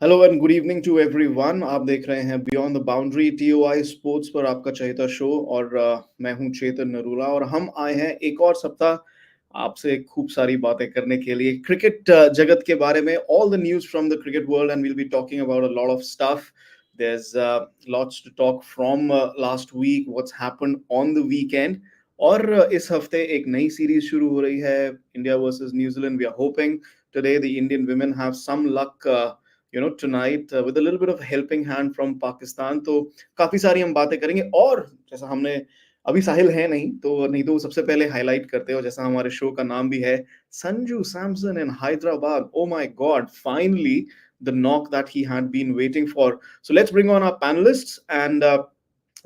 Hello and good evening to everyone. आप देख रहे हैं beyond the boundary TOI sports पर आपका चहेता शो और मैं हूं चेतन नरूला और हम आए हैं एक और सप्ताह आपसे खूब सारी बातें करने के लिए क्रिकेट जगत के बारे में, all the news from the cricket world and we'll be talking about a lot of stuff. There's lots to talk from last week, what's happened on the weekend. और इस हफ्ते एक नई सीरीज शुरू हो रही है, India versus New Zealand. We are hoping today the Indian women have some luck tonight with a little bit of helping hand from Pakistan. तो काफी सारी हम बातें करेंगे और जैसा हमने अभी साहिल है नहीं तो सबसे पहले हाईलाइट करते हो जैसा हमारे शो का नाम भी है, Sanju Samson in Hyderabad. Oh my god, finally the knock that he had been waiting for. So let's bring on our panelists and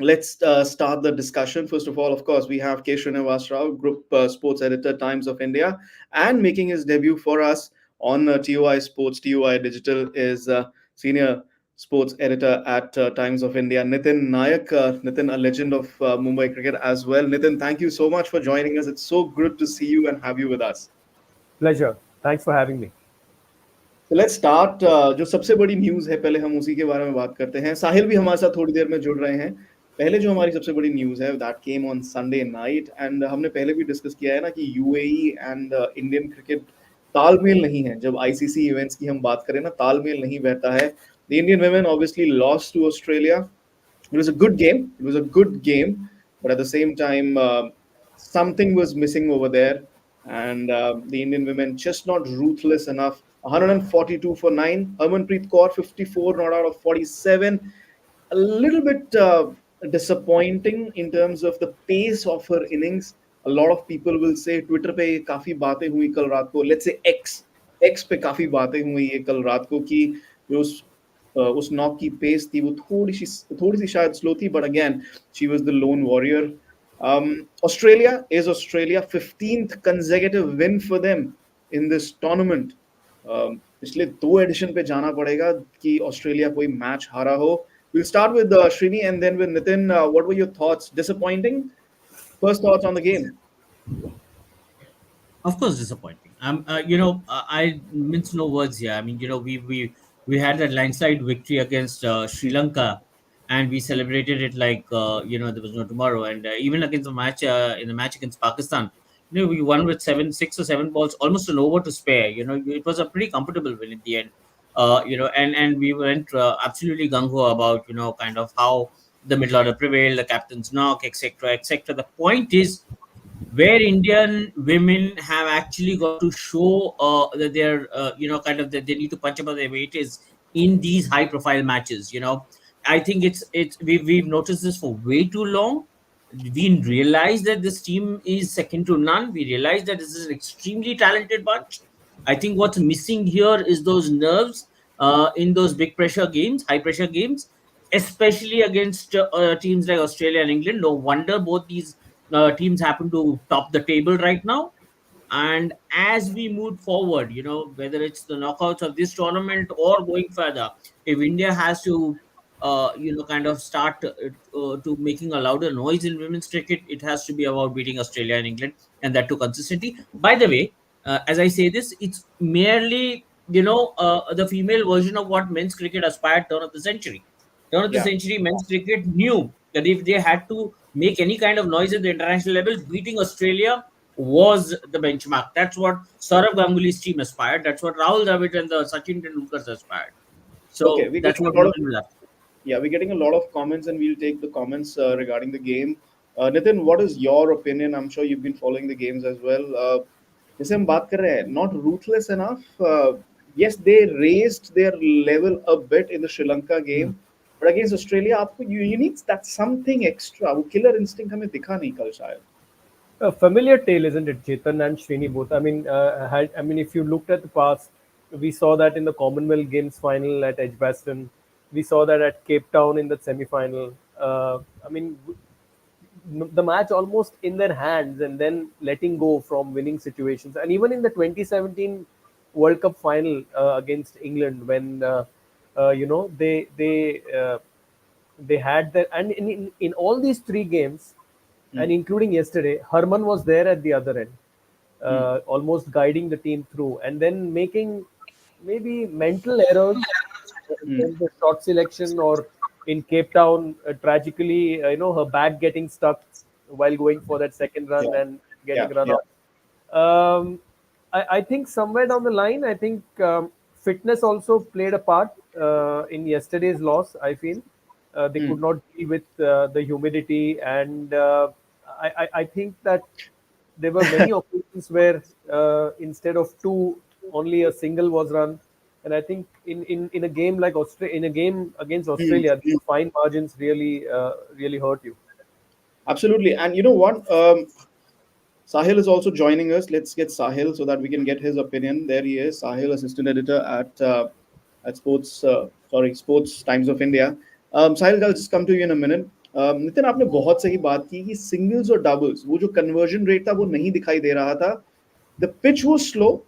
let's start the discussion. First of all, of course, we have K. Srinivas Rao, Group Sports Editor, Times of India, and making his debut for us on TOI Sports, TOI Digital, is Senior Sports Editor at Times of India, Nitin Nayak. Nitin, a legend of Mumbai cricket as well. Nitin, thank you so much for joining us. It's so good to see you and have you with us. Pleasure. Thanks for having me. So let's start. जो सबसे बड़ी news है पहले हम उसी के बारे में बात करते हैं. साहिल भी हमारे साथ थोड़ी देर में जुड़ रहे हैं. पहले जो हमारी सबसे बड़ी न्यूज है that came on Sunday night and हमने पहले भी डिस्कस किया है ना कि यूएई एंड इंडियन क्रिकेट तालमेल नहीं है. जब आईसीसी इवेंट्स की हम बात करें ना, तालमेल नहीं बैठता है. The Indian women obviously lost to Australia. It was a good game. It was a good game, but at the same time, something was missing over there, and the Indian women just not ruthless enough. 142 for 9. Harmanpreet Kaur 54 not out of 47. A little bit disappointing in terms of the pace of her innings. A lot of people will say Twitter पे काफी बातें हुई कल रात को. Let's say X पे काफी बातें हुई है कल रात को कि जो उस नॉक की पेस थी वो थोड़ी सी शायद स्लो थी, but again she was the loan warrior. Australia 15th consecutive win for them in this tournament. पिछले दो एडिशन पे जाना पड़ेगा कि ऑस्ट्रेलिया कोई मैच हारा हो. We'll start with Srini and then with Nitin. What were your thoughts? Disappointing? First thoughts on the game? Of course, disappointing. I mince no words here. I mean, we had that landslide victory against Sri Lanka, and we celebrated it like there was no tomorrow. And even against the match in the match against Pakistan, we won with 6 or 7 balls, almost an over to spare. It was a pretty comfortable win in the end. And we went absolutely gung ho about kind of how the middle order prevailed, the captain's knock, etc., etc. The point is where Indian women have actually got to show that they're, kind of that they need to punch above their weight is in these high profile matches. I think we've noticed this for way too long. We realize that this team is second to none. We realize that this is an extremely talented bunch. I think what's missing here is those nerves in those big pressure games, high pressure games, especially against teams like Australia and England. No wonder both these teams happen to top the table right now. And as we move forward, whether it's the knockouts of this tournament or going further, if India has to, kind of start to making a louder noise in women's cricket, it has to be about beating Australia and England, and that too consistently. By the way, as I say this, it's merely, the female version of what men's cricket aspired turn of the century. Turn of the Yeah. century, men's cricket knew that if they had to make any kind of noise at the international level, beating Australia was the benchmark. That's what Saurav Ganguly's team aspired. That's what Rahul Dravid and the Sachin Tendulkars aspired. Okay, So that's what women will have. yeah, we're getting a lot of comments, and we'll take the comments regarding the game. Nitin, what is your opinion? I'm sure you've been following the games as well. जैसे हम बात कर रहे हैं, not ruthless enough. Yes, they raised their level a bit in the Sri Lanka game, but against Australia, आपको you need that something extra. वो killer instinct हमें दिखा नहीं कल शायद. A familiar tale, isn't it, Chetan and Srini both? I mean, if you looked at the past, we saw that in the Commonwealth Games final at Edgbaston. We saw that at Cape Town in the semi-final. I mean, the match almost in their hands and then letting go from winning situations. And even in the 2017 World Cup final against England, when they had that, and in all these three games, and including yesterday, Herman was there at the other end, almost guiding the team through, and then making maybe mental errors Hmm. then the shot selection, or in Cape Town, tragically, her bag getting stuck while going for that second run Yeah, and getting yeah, run yeah. out. Um, I think somewhere down the line, I think fitness also played a part in yesterday's loss. I feel they Hmm. could not deal with the humidity, and I think that there were many occasions where instead of two, only a single was run. And I think in a game like in a game against Hmm. Australia, Hmm. these fine margins really hurt you. Absolutely. And you know what? Sahil is also joining us. Let's get Sahil so that we can get his opinion. There he is, Sahil, assistant editor at Sports Times of India. Sahil, I'll just come to you in a minute. Nitin, आपने बहुत सही बात की कि singles और doubles वो जो conversion rate था वो नहीं दिखाई दे रहा था. द पिच वो slow,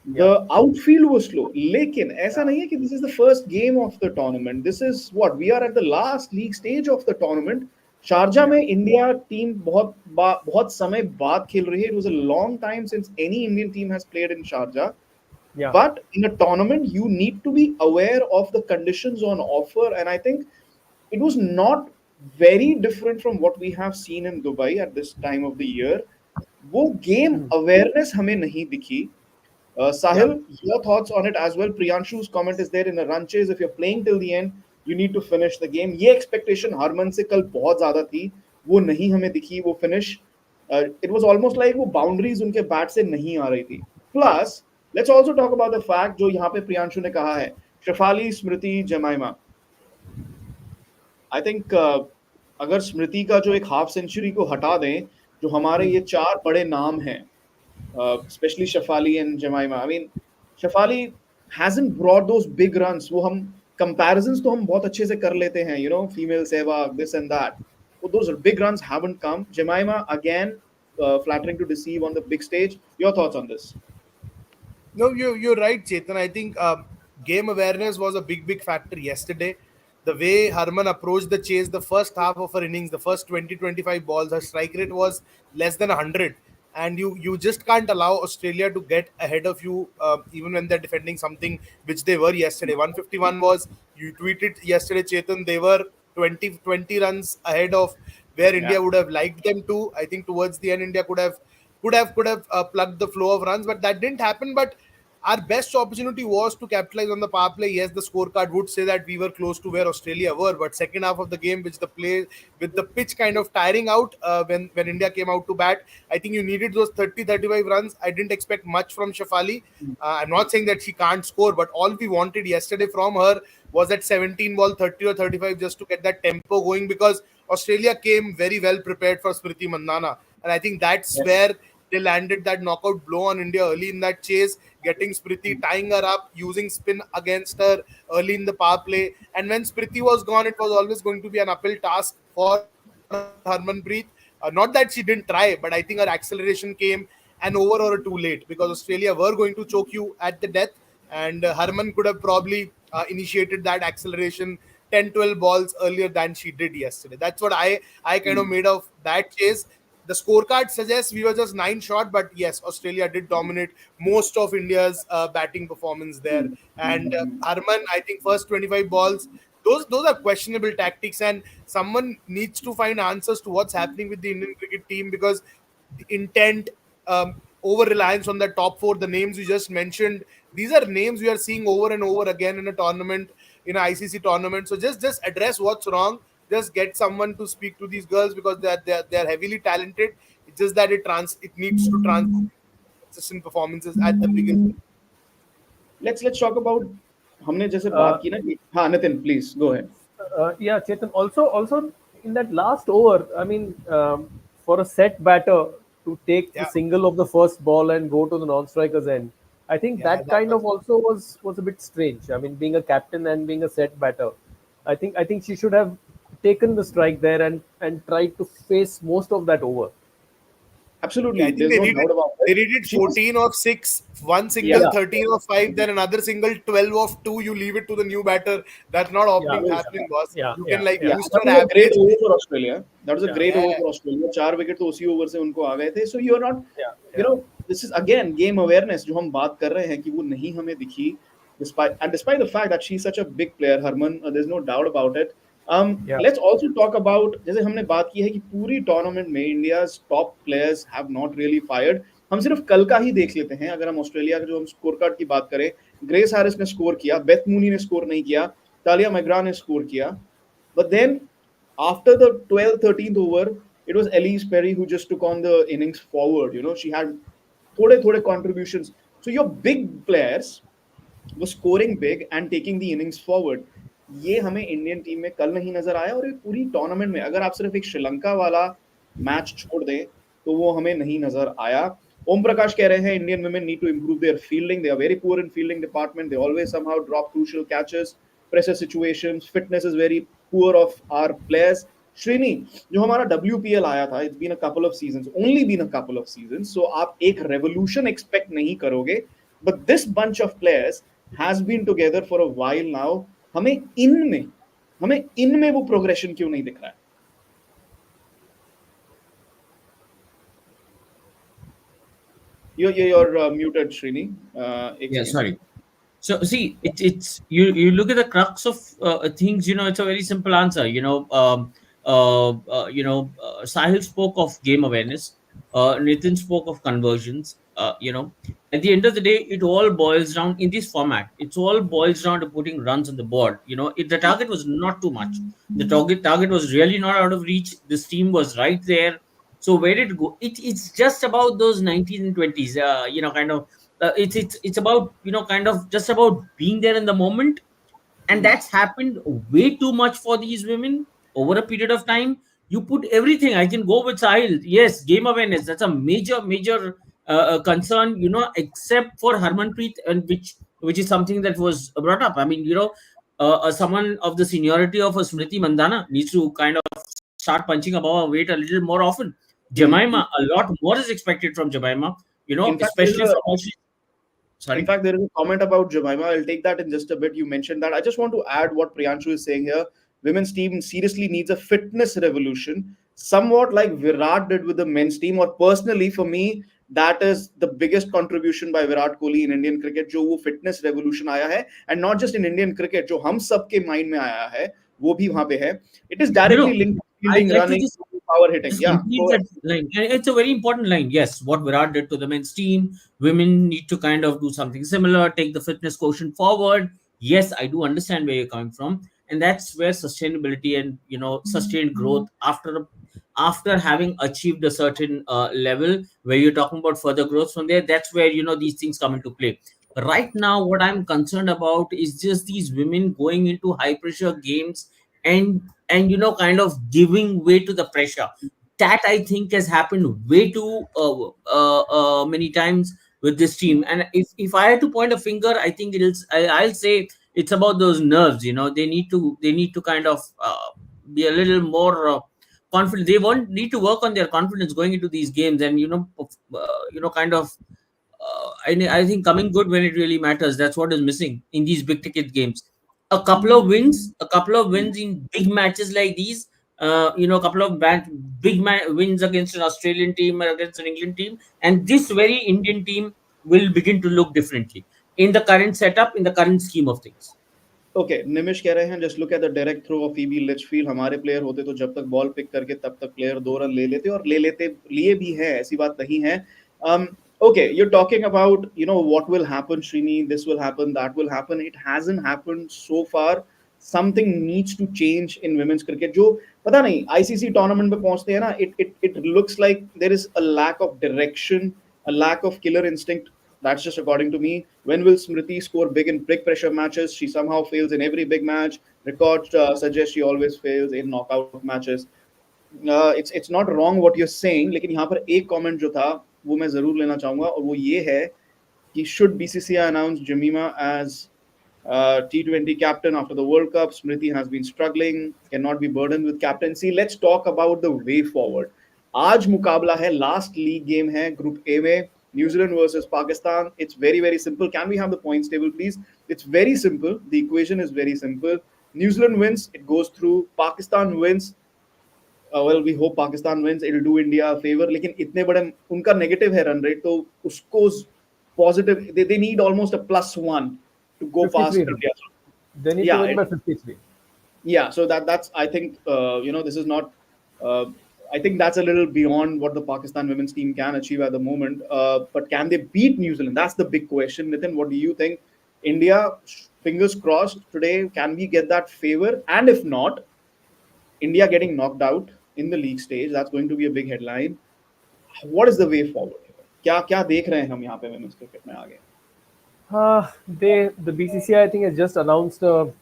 Yeah, the outfield was slow. लेकिन ऐसा yeah, नहीं है कि this is the first game of the tournament. This is what we are at the last league stage of the tournament. Sharjah yeah, में India team बहुत समय बाद खेल रही है. It was a long time since any Indian team has played in Sharjah. yeah. But in a tournament, you need to be aware of the conditions on offer, and I think it was not very different from what we have seen in Dubai at this time of the year. वो game Hmm. Awareness हमें नहीं दिखी. Yeah. Sahil, your thoughts on it as well. Priyanshu's comment is there in a run chase. If you're playing till the end, you need to finish the game. ये expectation Harman से कल बहुत ज़्यादा थी. वो नहीं हमें दिखी वो finish. It was almost like वो boundaries उनके bat से नहीं आ रही थी. Plus, let's also talk about the fact जो यहाँ पे प्रियांशु ने कहा है. शेफाली, स्मृति, जमाइमा. आई थिंक अगर स्मृति का जो एक हाफ सेंचुरी को हटा दें, जो हमारे Hmm. ये चार बड़े नाम हैं, especially Shafali and Jemima. I mean, Shafali hasn't brought those big runs. वो हम comparisons तो हम बहुत अच्छे से कर लेते हैं, female Sehwag, this and that. But those big runs haven't come. Jemima again, flattering to deceive on the big stage. Your thoughts on this? No, you're right, Chetan. I think game awareness was a big factor yesterday. The way Harman approached the chase, the first half of her innings, the first 20-25 balls, her strike rate was less than 100, and you just can't allow Australia to get ahead of you, even when they're defending something which they were yesterday. 151 was, you tweeted yesterday, Chetan. They were 20 runs ahead of where Yeah. India would have liked them to. I think towards the end, India could have plugged the flow of runs, but that didn't happen. But our best opportunity was to capitalize on the power play. Yes, the scorecard would say that we were close to where Australia were, but second half of the game, which the play with the pitch kind of tiring out, when India came out to bat, I think you needed those 30-35 runs. I didn't expect much from Shafali. I'm not saying that she can't score, but all we wanted yesterday from her was that 17 ball 30 or 35, just to get that tempo going, because Australia came very well prepared for Smriti Mandana, and I think that's Yes. where they landed that knockout blow on India early in that chase, getting Spriti, tying her up, using spin against her early in the power play. And when Spriti was gone, it was always going to be an uphill task for Harmanpreet. Not that she didn't try, but I think her acceleration came an over or two late, because Australia were going to choke you at the death, and Harman could have probably initiated that acceleration 10-12 balls earlier than she did yesterday. That's what I kind of made of that chase. The scorecard suggests we were just 9 short, but yes, Australia did dominate most of India's batting performance there. And Harman, I think first 25 balls, those are questionable tactics, and someone needs to find answers to what's happening with the Indian cricket team, because the intent, over reliance on the top four, the names you just mentioned, these are names we are seeing over and over again in a tournament, in an ICC tournament. So just address what's wrong. Just get someone to speak to these girls, because they're heavily talented. It's just that it needs to translate consistent performances at the biggest. Let's talk about हमने जैसे Uh, बात की ना कि हाँ Nitin, please go ahead. yeah, Chetan. Also in that last over, I mean, for a set batter to take the Yeah, single of the first ball and go to the non-strikers end, I think yeah, that that kind was. of also was a bit strange. I mean, being a captain and being a set batter, I think she should have taken the strike there and tried to face most of that over. Yeah, I Absolutely, think there's no doubt about they it. needed She was 14 of 6, one yeah. single 13 of 5, then another single 12 of 2. You leave it to the new batter. That's not Yeah, happening, boss. yeah, You can yeah, like yeah, Yeah, boost that your was a great average. over for Australia. That was a yeah, great Yeah, over for Australia. 4 wicket तो उसी over से उनको आ गए थे. So you're not, yeah, you yeah. know, this is again game awareness जो हम बात कर रहे हैं कि वो नहीं हमें दिखी. despite the fact that she's such a big player, Harman, there's no doubt about it. Yeah. Let's also talk about, जैसे हमने बात की है कि पूरी टूर्नामेंट में India's top players have not really fired. हम सिर्फ कल का ही देख लेते हैं. अगर हम ऑस्ट्रेलिया का जो हम स्कोर कार्ड की बात करें, ग्रेस हैरिस ने स्कोर किया, बेथ मूनी ने स्कोर नहीं किया, तालिया मैग्रा ने स्कोर किया. But then after the 12th 13th over, it was Elise Perry who just took on the innings forward. She had थोड़े contributions. So your big players was scoring big and taking the innings forward. ये हमें Indian team में कल नहीं नजर आया, और ये पूरी टूर्नामेंट में अगर आप सिर्फ एक श्रीलंका वाला मैच छोड़ दें तो वो हमें नहीं नजर आया. ओम प्रकाश कह रहे हैं Indian women need to improve their fielding. They are very poor in fielding department. They always somehow drop crucial catches, pressure situations. Fitness is very poor of our players. Srini, जो हमारा WPL आया था, it's been a couple of seasons, only been a couple of seasons, so आप एक revolution expect नहीं करोगे. But this bunch of players has been together for a while now. हमें इनमें वो प्रोग्रेशन क्यों नहीं दिख रहा है? You're muted, Srini. Yeah, sorry. So see, it's you look at the crux of things. It's a very simple answer. Sahil spoke of game awareness. Nathan spoke of conversions. At the end of the day, it all boils down in this format. It's all boils down to putting runs on the board. The target was not too much. The target was really not out of reach. This team was right there. So where did it go? It's just about those 19s and 20s. Kind of it's about kind of just about being there in the moment, and that's happened way too much for these women over a period of time. You put everything. I can go with Sahil. Yes, game awareness, that's a major concern, except for Harmanpreet, and which is something that was brought up. I mean, someone of the seniority of a Smriti Mandana needs to kind of start punching above her weight a little more often. Jemima, a lot more is expected from Jemima, In fact, especially from how she. In Sorry. fact, there is a comment about Jemima. I'll take that in just a bit. You mentioned that. I just want to add what Priyanshu is saying here. Women's team seriously needs a fitness revolution, somewhat like Virat did with the men's team. Or personally, for me, that is the biggest contribution by Virat Kohli in Indian cricket. जो वो fitness revolution आया है, and not just in Indian cricket, जो हम सबके mind में आया है, वो भी वहाँ पे है. It is directly linked to I'd fielding, like to running, power hitting. just Yeah, complete go that ahead. line. And it's a very important line. Yes, what Virat did to the men's team, women need to kind of do something similar, take the fitness quotient forward. Yes, I do understand where you're coming from. And that's where sustainability and sustained growth after having achieved a certain level where you're talking about further growth from there, that's where these things come into play. Right now, what I'm concerned about is just these women going into high pressure games and kind of giving way to the pressure. That I think has happened way too many times with this team. And if I had to point a finger, I think I'll say it's about those nerves. They need to kind of be a little more confident. They won't need to work on their confidence going into these games, and kind of I think coming good when it really matters. That's what is missing in these big ticket games. A couple of wins in big matches like these. A couple of wins against an Australian team or against an England team, and this very Indian team will begin to look differently in the current setup, in the current scheme of things. Okay, Nimish कह रहे हैं just look at the direct throw of Phoebe Litchfield. हमारे player होते तो जब तक ball pick करके तब तक प्लेयर 2 रन ले लेते, और ले लेते लिए भी हैं, ऐसी बात नहीं है. Okay, you're talking about what will happen, Srini, this will happen, that will happen. It hasn't happened so far. Something needs to change in women's cricket. जो पता नहीं ICC टूर्नामेंट पे पहुंचते हैं ना, it looks like there is a lack of direction, a lack of killer instinct. That's just according to me. When will Smriti score big in big pressure matches? She somehow fails in every big match. Records suggest she always fails in knockout matches. It's not wrong what you're saying, लेकिन यहाँ पर एक comment जो था वो मैं जरूर लेना चाहूंगा, और वो ये है कि should BCCI announce Jemima as T20 captain after the World Cup? Smriti has been struggling, cannot be burdened with captaincy. Let's talk about the way forward. आज मुकाबला है, लास्ट लीग गेम है ग्रुप ए में, New Zealand versus Pakistan. It's very simple. Can we have the points table, please? It's very simple. The equation is very simple. New Zealand wins, it goes through. Pakistan wins, well, we hope Pakistan wins. It'll do India a favor. लेकिन इतने बड़े उनका negative है run rate, तो उसको positive, they need almost a +1 to go 53 past runs. India. They need to Yeah, win by 53. yeah. So that's I think this is not. Uh, I think that's a little beyond what the Pakistan women's team can achieve at the moment. But can they beat New Zealand? That's the big question. Nitin, what do you think? India, fingers crossed today. Can we get that favor? And if not, India getting knocked out in the league stage, that's going to be a big headline. What is the way forward here? क्या क्या देख रहे हैं हम यहाँ पे women's cricket में आगे? The BCCI I think has just announced a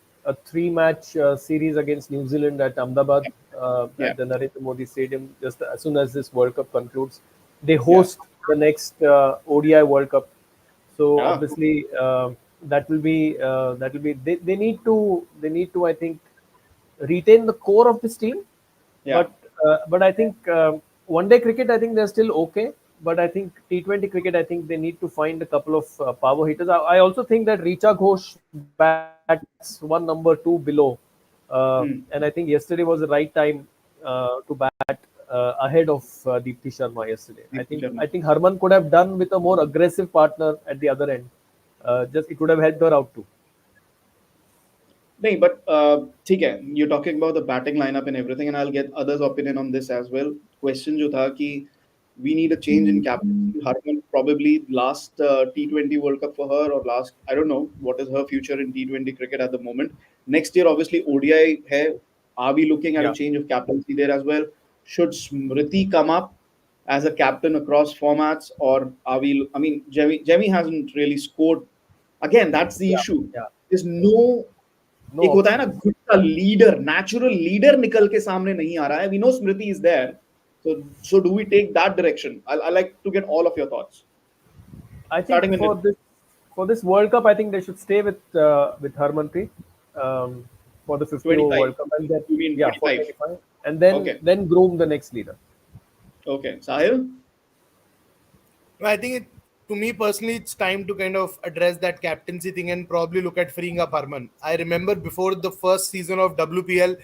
three-match series against New Zealand at Ahmedabad Yeah, at the Narendra Modi Stadium. Just as soon as this World Cup concludes, they yeah, host the next ODI World Cup. So yeah, obviously that will be they need to I think retain the core of this team, yeah. but I think one day cricket I think they're still okay. But I think T20 cricket I think they need to find a couple of power hitters. I also think that Richa Ghosh bats one number two below, and I think yesterday was the right time to bat ahead of Deepti Sharma yesterday. I Deepti think Sharma. I think Harman could have done with a more aggressive partner at the other end. Just it would have helped her out too. नहीं but ठीक है, you're talking about the batting lineup and everything and I'll get others opinion on this as well. Question जो था कि we need a change in captaincy. Harman probably last T20 World Cup for her or last, I don't know what is her future in T20 cricket at the moment. Next year obviously ODI है. Are we looking at a Yeah. change of captaincy there as well? Should Smriti come up as a captain across formats, or are we? I mean, Jemmy hasn't really scored. Again, that's the Yeah, issue. yeah. There's no No एक होता है ना options. खुद का leader, natural leader निकल के सामने नहीं आ रहा है. We know Smriti is there, so do we take that direction? I like to get all of your thoughts, I think starting with for this World Cup, I think they should stay with Harmanpreet for the 50 over 25. World Cup, and then You mean yeah for 25? 25, and then Okay, then groom the next leader. okay. Sahil? I think to me personally, it's time to kind of address that captaincy thing and probably look at freeing up Harman. I remember before the first season of WPL,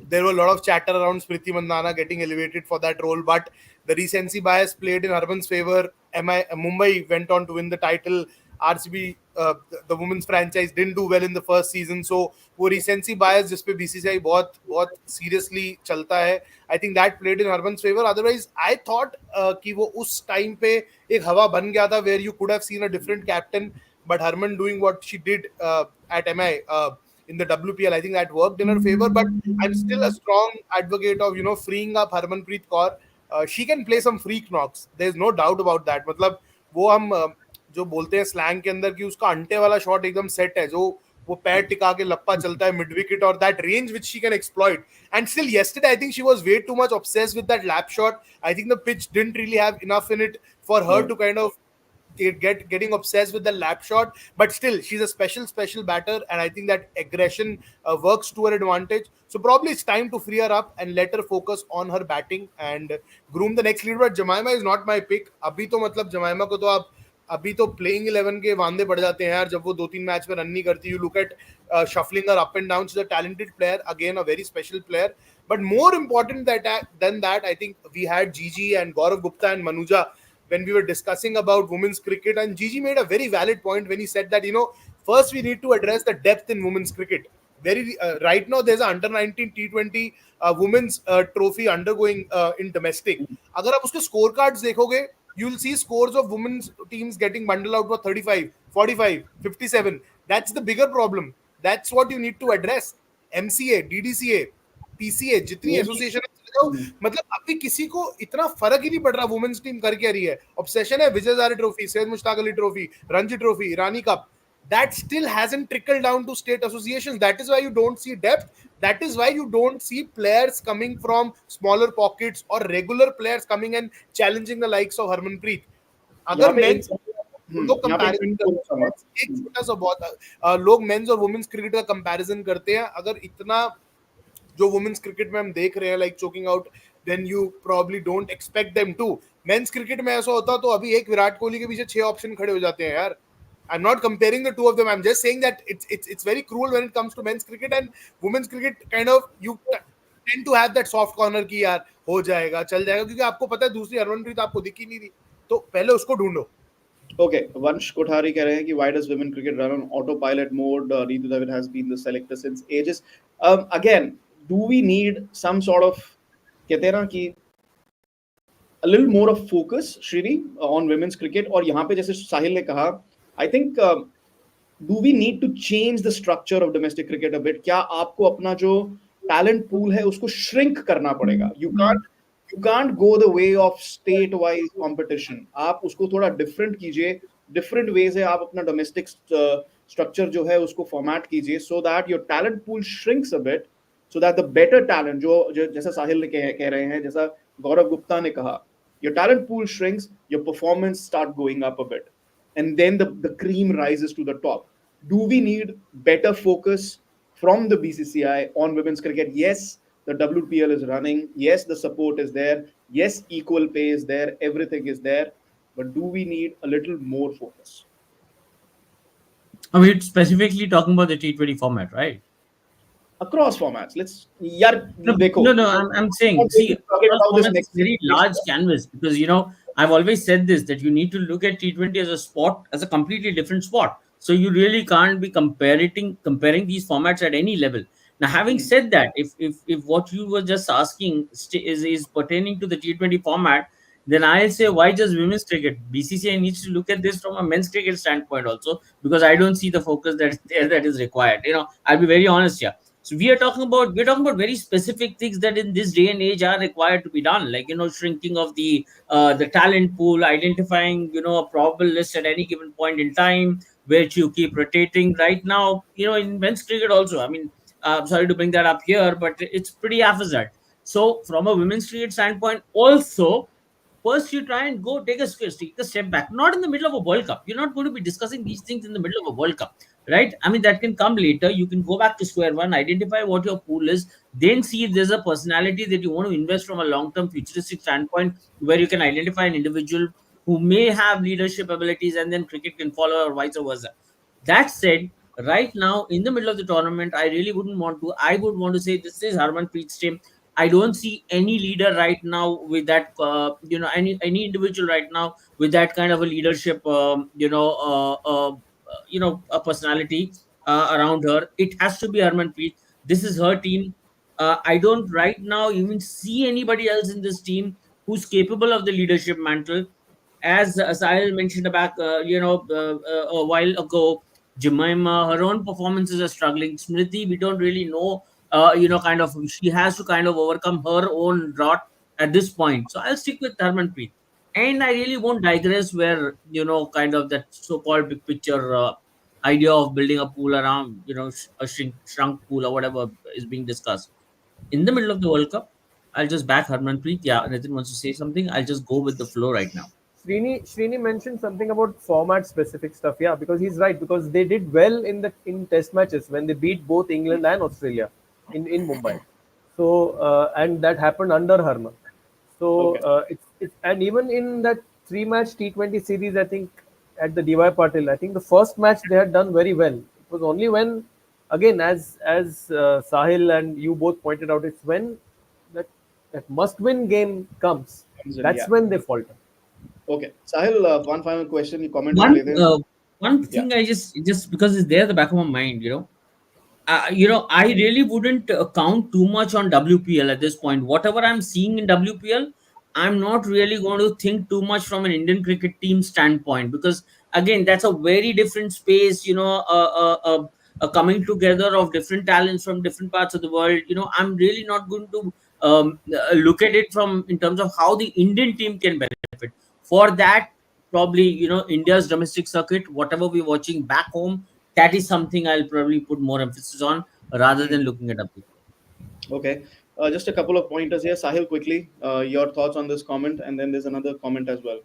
there were a lot of chatter around Smriti Mandhana getting elevated for that role, but the recency bias played in Harman's favor. Mumbai went on to win the title. RCB, the women's franchise, didn't do well in the first season, so वो recency bias जिस पे BCCI बहुत बहुत seriously चलता है, I think that played in Harman's favor. Otherwise, I thought कि वो उस time पे एक हवा बन गया था where you could have seen a different captain, but Harman doing what she did at MI in the WPL, I think that worked in her favor. But I'm still a strong advocate of freeing up Harmanpreet Kaur. She can play some freak knocks. There's no doubt about that. मतलब वो हम जो बोलते हैं slang के अंदर कि उसका अंटे वाला शॉट एकदम सेट है, जो वो पैर टिका के लप्पा चलता है मिड विकेट, और that range which she can exploit. And still yesterday I think she was way too much obsessed with that lap shot. I think the pitch didn't really have enough in it for her to kind of getting obsessed with the lap shot, but still she's a special batter, and I think that aggression works to her advantage. So probably it's time to free her up and let her focus on her batting and groom the next leader. But Jemima is not my pick. अभी तो मतलब Jemima को तो आप अभी तो playing 11 के वांदे पड़ जाते हैं यार, जब वो 2-3 मैच में रन नहीं करती. You look at shuffling her up and down. She's a talented player, again a very special player. But more important than that, I think we had Gigi and Gaurav Gupta and Manuja when we were discussing about women's cricket, and Gigi made a very valid point when he said that first we need to address the depth in women's cricket. Right now there's an under 19 T20 women's trophy undergoing in domestic. अगर आप उसके score cards देखोगे, you'll see scores of women's teams getting bundled out for 35, 45, 57. That's the bigger problem. That's what you need to address. MCA, DDCA, PCA, जितनी association मतलब अभी किसी को इतना फर्क ही नहीं पड़ रहा वुमेन्स टीम कर क्या रही है. ऑब्सेशन है Vijay Hazare trophy, Syed Mushtaq Ali trophy, Ranji trophy, Irani cup. That still hasn't trickled down to state associations. That is why you don't see depth. That is why you don't see players coming from smaller pockets or regular players coming and challenging the likes of Harmanpreet. अगर mains लोग comparison करते हैं, एक छोटा सा बहुत लोग mains और वुमेन्स क्रिकेट का कंपैरिजन करते हैं. अगर इतना जो वुमेन्स क्रिकेट में हम देख रहे हैं like choking out, then you probably don't expect them to. Men's cricket में ऐसा होता तो अभी एक विराट कोहली के पीछे 6 ऑप्शन खड़े हो जाते हैं यार. I'm not comparing the two of them. I'm just saying that it's very cruel when it comes to men's cricket and women's cricket. Kind of you tend to have that soft corner कि यार हो जाएगा, चल जाएगा, क्योंकि आपको पता है दूसरी हरमनप्रीत आपको दिखी नहीं रही, तो पहले उसको ढूंढो. Okay, Vansh Kothari कह रहे हैं कि why does women cricket run on autopilot mode? Ritu David has been the selector since ages. Again, do we need some sort of कहते हैं ना कि a little more of focus, Shrini, on women's cricket? और यहाँ पे जैसे साहिल ने कहा, I think do we need to change the structure of domestic cricket a bit? क्या आपको अपना जो talent pool है उसको shrink करना पड़ेगा? You can't go the way of state wise competition. आप उसको थोड़ा different कीजिए. Different ways है आप अपना domestic structure जो है उसको format कीजिए so that your talent pool shrinks a bit, so that the better talent जो जैसा साहिल ने कह रहे हैं, जैसा गौरव गुप्ता ने कहा, your talent pool shrinks, your performance start going up a bit, and then the cream rises to the top. Do we need better focus from the BCCI on women's cricket? Yes, the WPL is running. Yes, the support is there. Yes, equal pay is there. Everything is there. But do we need a little more focus? I mean, specifically talking about the T20 format, right? Across formats. Let's, yaar, No, dekho. no, I'm saying, see, Talking across about this formats, it's next a very next large canvas because, I've always said this that you need to look at T20 as a sport, as a completely different sport. So you really can't be comparing these formats at any level. Now, having Hmm. said that, if what you were just asking is pertaining to the T20 format, then I'll say why just women's cricket? BCCI needs to look at this from a men's cricket standpoint also because I don't see the focus that is required. I'll be very honest here. So we're talking about very specific things that in this day and age are required to be done, like shrinking of the talent pool, identifying a probable list at any given point in time, which you keep rotating. Right now, in men's cricket also. I mean, sorry to bring that up here, but it's pretty haphazard. So from a women's cricket standpoint, also first you try and go take a step back, not in the middle of a World Cup. You're not going to be discussing these things in the middle of a World Cup, right? I mean, that can come later. You can go back to square one, identify what your pool is, then see if there's a personality that you want to invest from a long-term futuristic standpoint, where you can identify an individual who may have leadership abilities, and then cricket can follow, or vice versa. That said, right now in the middle of the tournament, I really wouldn't want to. I would want to say this is Harmanpreet's team. I don't see any leader right now with that, any individual right now with that kind of a leadership, a personality around her. It has to be Harmanpreet. This is her team. I don't right now even see anybody else in this team who's capable of the leadership mantle. As Sahil mentioned back, a while ago, Jemima, her own performances are struggling. Smriti, we don't really know, kind of, she has to kind of overcome her own drought at this point. So I'll stick with Harmanpreet. And I really won't digress where, kind of that so-called big picture idea of building a pool around, a shrunk pool or whatever is being discussed. In the middle of the World Cup, I'll just back Harmanpreet. Yeah, Nitin wants to say something. I'll just go with the flow right now. Srini mentioned something about format specific stuff. Yeah, because he's right, because they did well in test matches when they beat both England and Australia in Mumbai. So and that happened under Harman. So Okay. it's and even in that 3-match T20 series, I think at the DY Patil, I think the first match they had done very well. It was only when, again, as Sahil and you both pointed out, it's when that that must-win game comes. That's Yeah. when they falter. Okay. Sahil, one final question. You comment on One later. uh, one Yeah. thing I just because it's there at the back of my mind, I really wouldn't count too much on WPL at this point. Whatever I'm seeing in WPL, I'm not really going to think too much from an Indian cricket team standpoint because again, that's a very different space. A coming together of different talents from different parts of the world. I'm really not going to look at it from in terms of how the Indian team can benefit. For that, probably India's domestic circuit, whatever we're watching back home, that is something I'll probably put more emphasis on rather Hmm. than looking at WPL. Okay. Just a couple of pointers here. Sahil, quickly, your thoughts on this comment, and then there's another comment as well.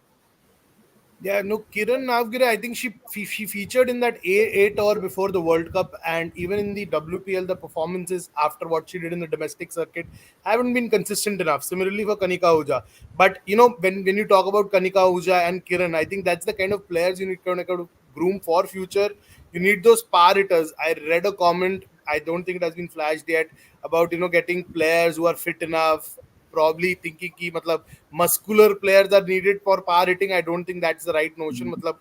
Yeah, no, Kiran Navgire, I think she featured in that A tour before the World Cup, and even in the WPL, the performances after what she did in the domestic circuit haven't been consistent enough. Similarly for Kanika Ahuja, but when you talk about Kanika Ahuja and Kiran, I think that's the kind of players you need to kind of groom for future. You need those power hitters. I read a comment. I don't think it has been flashed yet about getting players who are fit enough. Probably thinking कि मतलब muscular players are needed for power hitting. I don't think that's the right notion. मतलब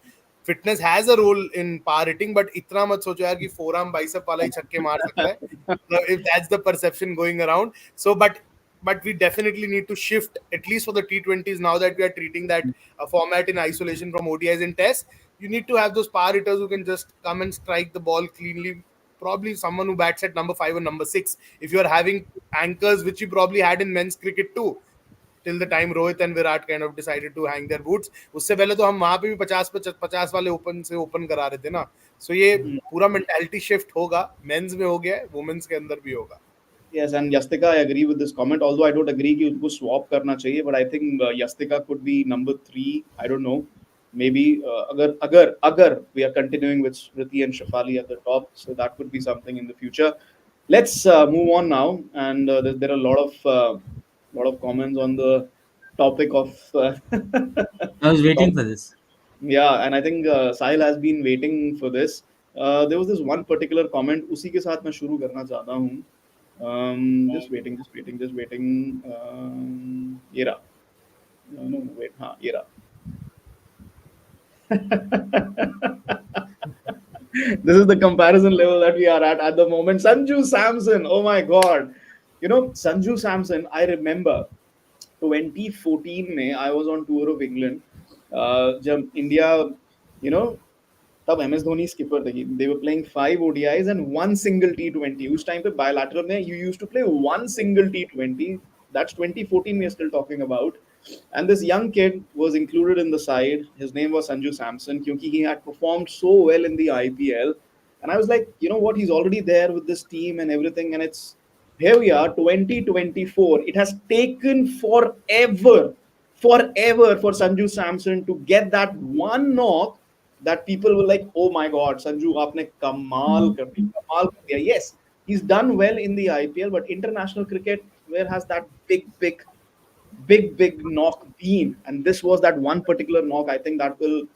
fitness has a role in power hitting, but इतना मत सोचो यार कि forearm bicep वाला ही छक्के मार सकता है. So if that's the perception going around. So but we definitely need to shift, at least for the T20s, now that we are treating that format in isolation from ODIs and tests. You need to have those power hitters who can just come and strike the ball cleanly. Probably someone who bats at number 5 or number 6. If you are having anchors, which you probably had in men's cricket too, till the time Rohit and Virat kind of decided to hang their boots. उससे पहले तो हम वहाँ पे भी 50 वाले open से open करा रहे थे ना. So ये पूरा mentality shift होगा. Men's में हो गया है, women's के अंदर भी होगा. Yes, and Yastika, I agree with this comment. Although I don't agree कि उनको swap करना चाहिए, but I think Yastika could be number 3. I don't know. Maybe अगर we are continuing with Smriti and Shafali at the top, so that could be something in the future. Let's move on now, and there are a lot of comments on the topic of. I was waiting for this. Yeah, and I think Sahil has been waiting for this. There was this one particular comment. उसी के साथ मैं शुरू करना चाहता हूँ. Just waiting. ये रहा. No, wait. हाँ, ये रहा. This is the comparison level that we are at the moment. Sanju Samson. Oh my God. You know, Sanju Samson, I remember 2014 में I was on tour of England. जब India, you know, तब MS Dhoni skipper थे. They were playing 5 ODIs and 1 single T20. उस time पे bilateral में you used to play 1 single T20. That's 2014 we are still talking about. And this young kid was included in the side. His name was Sanju Samson क्योंकि he had performed so well in the IPL. And I was like, you know what, he's already there with this team and everything. And it's, here we are, 2024. It has taken forever for Sanju Samson to get that one knock that people were like, oh my God, Sanju, aapne kamal kar diya. Yes, he's done well in the IPL, but international cricket, where has that big knock been? And this was that one particular knock. I think that will,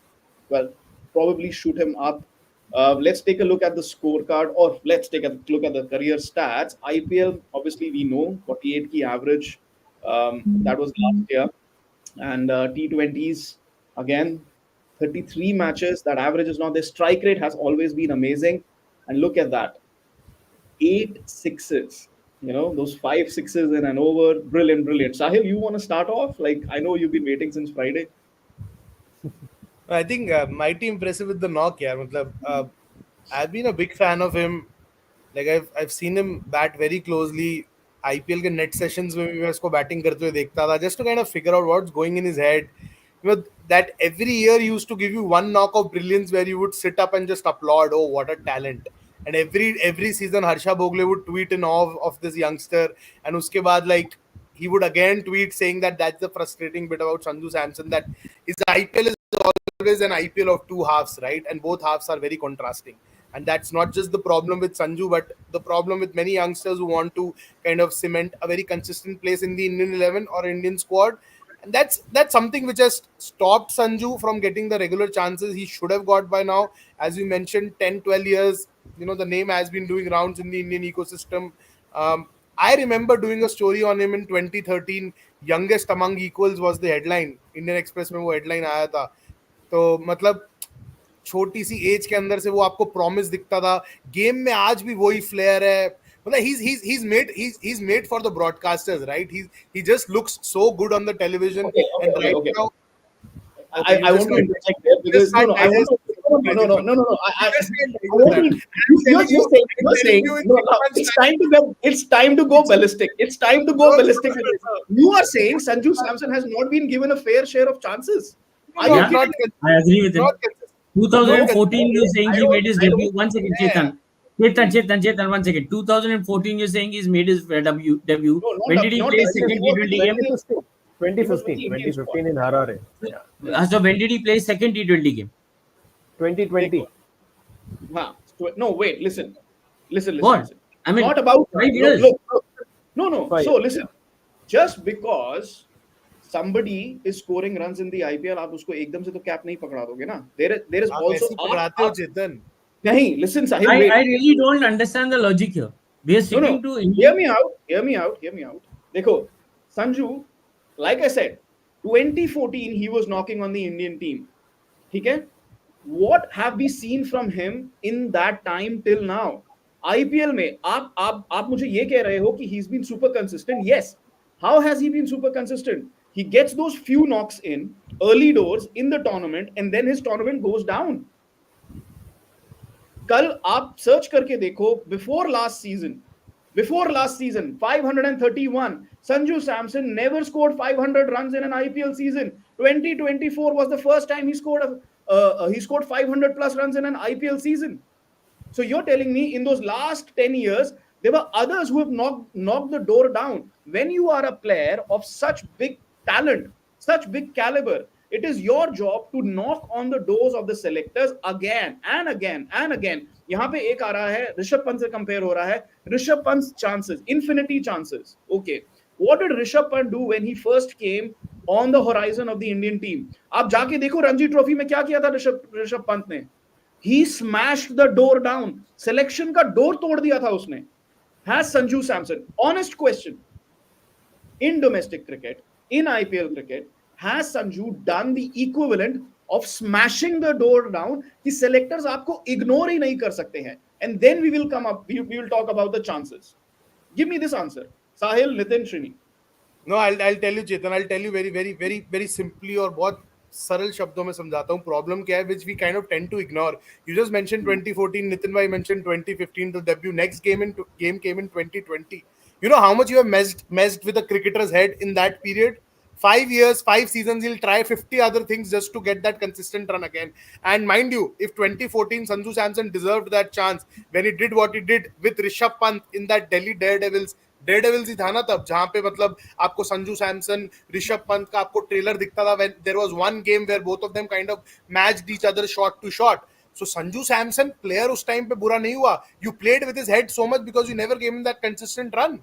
well, probably shoot him up. Let's take a look at the scorecard, or let's take a look at the career stats. IPL, obviously, we know 48 key average. That was last year. And T20s, again, 33 matches. That average is not there. Strike rate has always been amazing. And look at that, 8 sixes. You know, those 5 sixes in an over. Brilliant. Sahil, you want to start off? Like, I know you've been waiting since Friday. I think mighty impressive with the knock. Yeah, I've been a big fan of him. Like I've seen him bat very closely. IPL के net sessions में भी मैं उसको batting करते हुए देखता था, just to kind of figure out what's going in his head. You know, that every year he used to give you one knock of brilliance where you would sit up and just applaud. Oh, what a talent! And every season Harsha Bhogle would tweet in awe of this youngster, and uske baad, like, he would again tweet saying that that's the frustrating bit about Sanju Samson, that his IPL is always an IPL of two halves, right? And both halves are very contrasting. And that's not just the problem with Sanju, but the problem with many youngsters who want to kind of cement a very consistent place in the Indian 11 or Indian squad. And that's something which has stopped Sanju from getting the regular chances he should have got by now. As you mentioned, 10, 12 years, you know, the name has been doing rounds in the Indian ecosystem. I remember doing a story on him in 2013. Youngest among equals was the headline. Indian Express में वो headline आया था. तो मतलब छोटी सी as के अंदर से वो आपको प्रॉमिस दिखता था. गेम में आज भी वही फ्लेयर है. मतलब he's made for the broadcasters, right? He just looks so good on the television. Okay. Now, I want to interject there because no. I want to. No. I want to. You're saying. No. It's time to go ballistic. It's time to go ballistic. You are saying Sanju Samson has not been given a fair share of chances. I agree with him. 2014, you're saying he made his debut. One second, Chetan. 1 second. 2014, you're saying he's made his debut. When did he play second T20 game? 2015 in Harare. Yeah. So when did he play second T20 game? 2020. No, wait, listen. What? I mean, not about 5 years. Look. No. 5 So listen, just because somebody is scoring runs in the IPL, आप उसको एकदम से तो cap नहीं पकड़ा दोगे ना. There is also पकड़ाते हो चेतन. नहीं, listen, Sahil. I really don't understand the logic here. We are sticking to India. Hear me out. देखो, Sanju, like I said, 2014 he was knocking on the Indian team. ठीक है? what have we seen from him in that time till now? IPL में आप मुझे ये कह रहे हो कि he's been super consistent. Yes. How has he been super consistent? He gets those few knocks in early doors in the tournament, and then his tournament goes down. कल आप सर्च करके देखो, before last season 531, Sanju Samson never scored 500 runs in an IPL season. 2024 was the first time he scored 500 plus runs in an IPL season. So you're telling me in those last 10 years, there were others who have knocked the door down. When you are a player of such big talent, such big caliber, it is your job to knock on the doors of the selectors again and again and again. यहाँ पे एक आ रहा है, ऋषभ पंत से compare हो रहा है. Rishabh Pant chances, infinity chances. Okay, what did Rishabh Pant do when he first came on the horizon of the Indian team? आप जाके देखो रणजी ट्रॉफी में क्या किया था ऋषभ पंत ने. He smashed the door down. Selection का door तोड़ दिया था उसने. Has Sanju Samson, honest question, in domestic cricket, in IPL cricket, has Sanju done the equivalent of smashing the door down कि selectors आपको ignore ही नहीं कर सकते हैं? And then we will talk about the chances. Give me this answer. Sahil, Nitin, Srini. No, I'll tell you, Chetan. I'll tell you very simply और बहुत सरल शब्दों में समझाता हूँ प्रॉब्लम क्या है, which we kind of tend to ignore. You just mentioned 2014, Nitin bhai mentioned 2015, the debut. Next game came in 2020. You know how much you have messed with a cricketer's head in that period? 5 years, 5 seasons, he'll try 50 other things just to get that consistent run again. And mind you, if 2014 Sanju Samson deserved that chance when he did what he did with Rishabh Pant in that Delhi Daredevils ही था ना तब, जहां पे मतलब आपको संजू सैमसन ऋषभ पंत का आपको trailer दिखता था when there was one game where both of them kind of matched each other shot to shot. So Sanju Samson player उस टाइम पे बुरा नहीं हुआ. You played with his head so much because you never gave him that consistent run.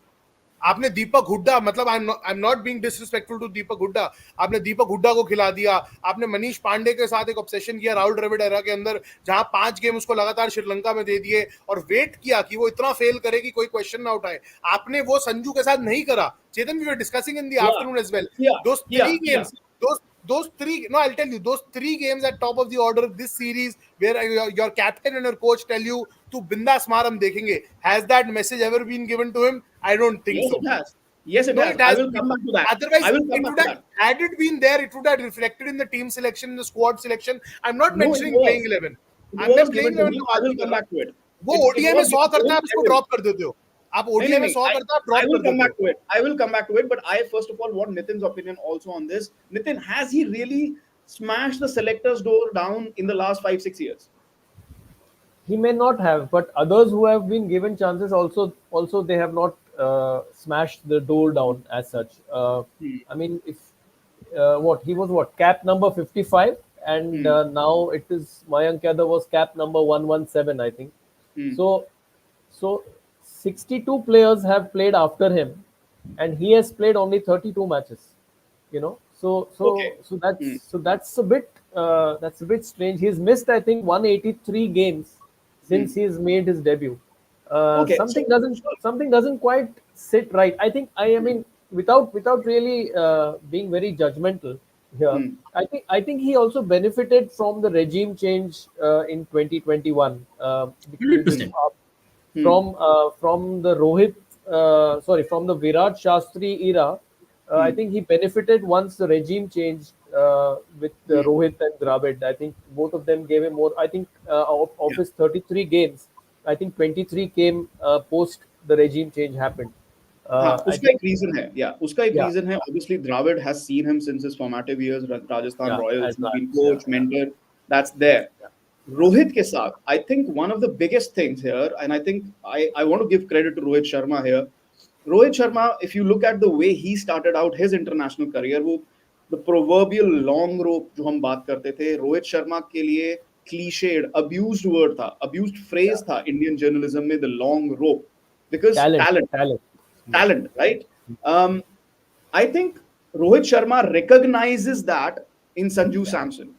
आपने दीपक हुड्डा, मतलब I am not being disrespectful to Deepak Hooda, आपने दीपक हुड्डा को खिला दिया. आपने मनीष पांडे के साथ एक ऑब्सेशन किया राहुल द्रविड़ एरा के अंदर, जहां 5 गेम उसको लगातार श्रीलंका में दे दिए और वेट किया कि वो इतना फेल करे कि कोई क्वेश्चन ना उठाए. आपने वो संजू के साथ नहीं करा. Chetan, we were discussing in the afternoon as well. Those 3 games, those three, no, I'll tell you, those 3 games at top of the order of this series where your captain and your coach tell you to bindas maar hum dekhenge, has that message ever been given to him? I don't think Yes, so. it has. Yes, it No, has. it has I will come back to that. Otherwise, I will come it back would to have, that. had it been there, it would have reflected in the team selection, in the squad selection. I'm not No, it mentioning was. playing 11. It I'm was playing given to 11 me. का I बात will नहीं कर come रहा. back to it. वो ODI में was 100 given to करता है, me. आप उसको ड्रॉप कर देते हो. आप नहीं, ODI में नहीं, 100 करता है, आप ड्रॉप I will कर come देते back हो. to it. I will come back to it. But I first of all want Nitin's opinion also on this. Nitin, has he really smashed the selectors' door down in the last 5-6 years? He may not have, but others who have been given chances also they have not smashed the door down as such. I mean, if what he was, what, cap number 55, and now it is Mayank Yadav was cap number 117, I think. So so 62 players have played after him, and he has played only 32 matches. You know, Okay. that's a bit strange. He's missed, I think, 183 games since he's made his debut. Okay. So, Something doesn't quite sit right. I mean, without really being very judgmental here, I think he also benefited from the regime change in 2021, because 100%. from the from the Virat Shastri era. I think he benefited once the regime changed with Rohit and Dravid. I think both of them gave him more. I think of his 33 games, I think 23 came post the regime change happened. हाँ, I उसका एक think, reason है. या उसका एक yeah, reason है. Obviously, Dravid has seen him since his formative years. Rajasthan yeah, Royals. at He's been times, yeah, coach, yeah, mentor. That's there. yeah, Rohit के साथ, I think one of the biggest things here, and I think I want to give credit to Rohit Sharma here. Rohit Sharma, if you look at the way he started out his international career, वो the proverbial long rope जो हम बात करते थे, रोहित शर्मा के लिए cliched, abused word था, abused yeah. phrase था Indian journalism में, the long rope, because Talent, talent, talent. Yeah. talent, right? Um, I think Rohit Sharma recognizes that in Sanju Samson.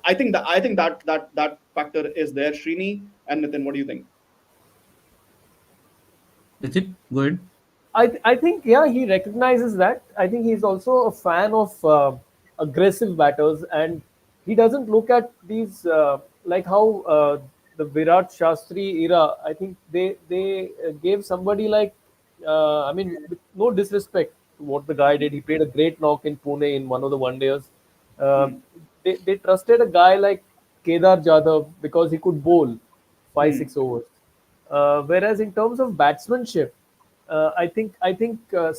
I think that factor is there. Srini and Nitin, what do you think? That's it. Go ahead. I think, yeah, he recognizes that. I think he's also a fan of aggressive batters, and he doesn't look at these like how the Virat Shastri era. I think they gave somebody like I mean, with no disrespect to what the guy did, he played a great knock in Pune in one of the one days. Uh, Hmm. they trusted a guy like Kedar Jadhav because he could bowl five Hmm. six overs. Whereas in terms of batsmanship, I think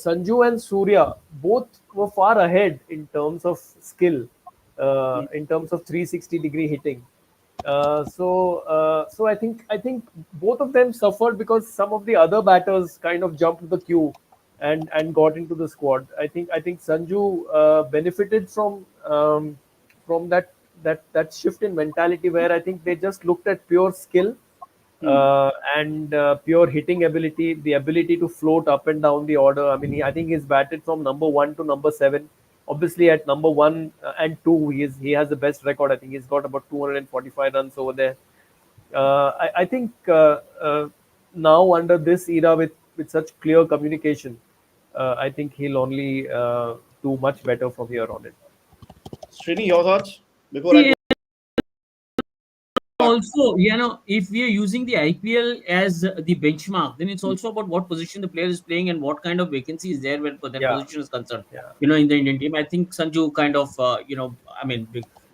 Sanju and Surya both were far ahead in terms of skill, Hmm. in terms of 360-degree hitting. So I think both of them suffered because some of the other batters kind of jumped the queue and got into the squad. I think Sanju benefited from that shift in mentality where I think they just looked at pure skill Hmm. and pure hitting ability, the ability to float up and down the order. I mean, I think he's batted from number one to number seven. Obviously, at number one and two, he has the best record. I think he's got about 245 runs over there. I think now under this era with such clear communication, I think he'll only do much better from here on in. Srini, your thoughts before I See, go back? also, if we are using the IPL as the benchmark, then it's also about what position the player is playing and what kind of vacancy is there when that Yeah, position is concerned. yeah. In the Indian team, I think Sanju kind of, I mean,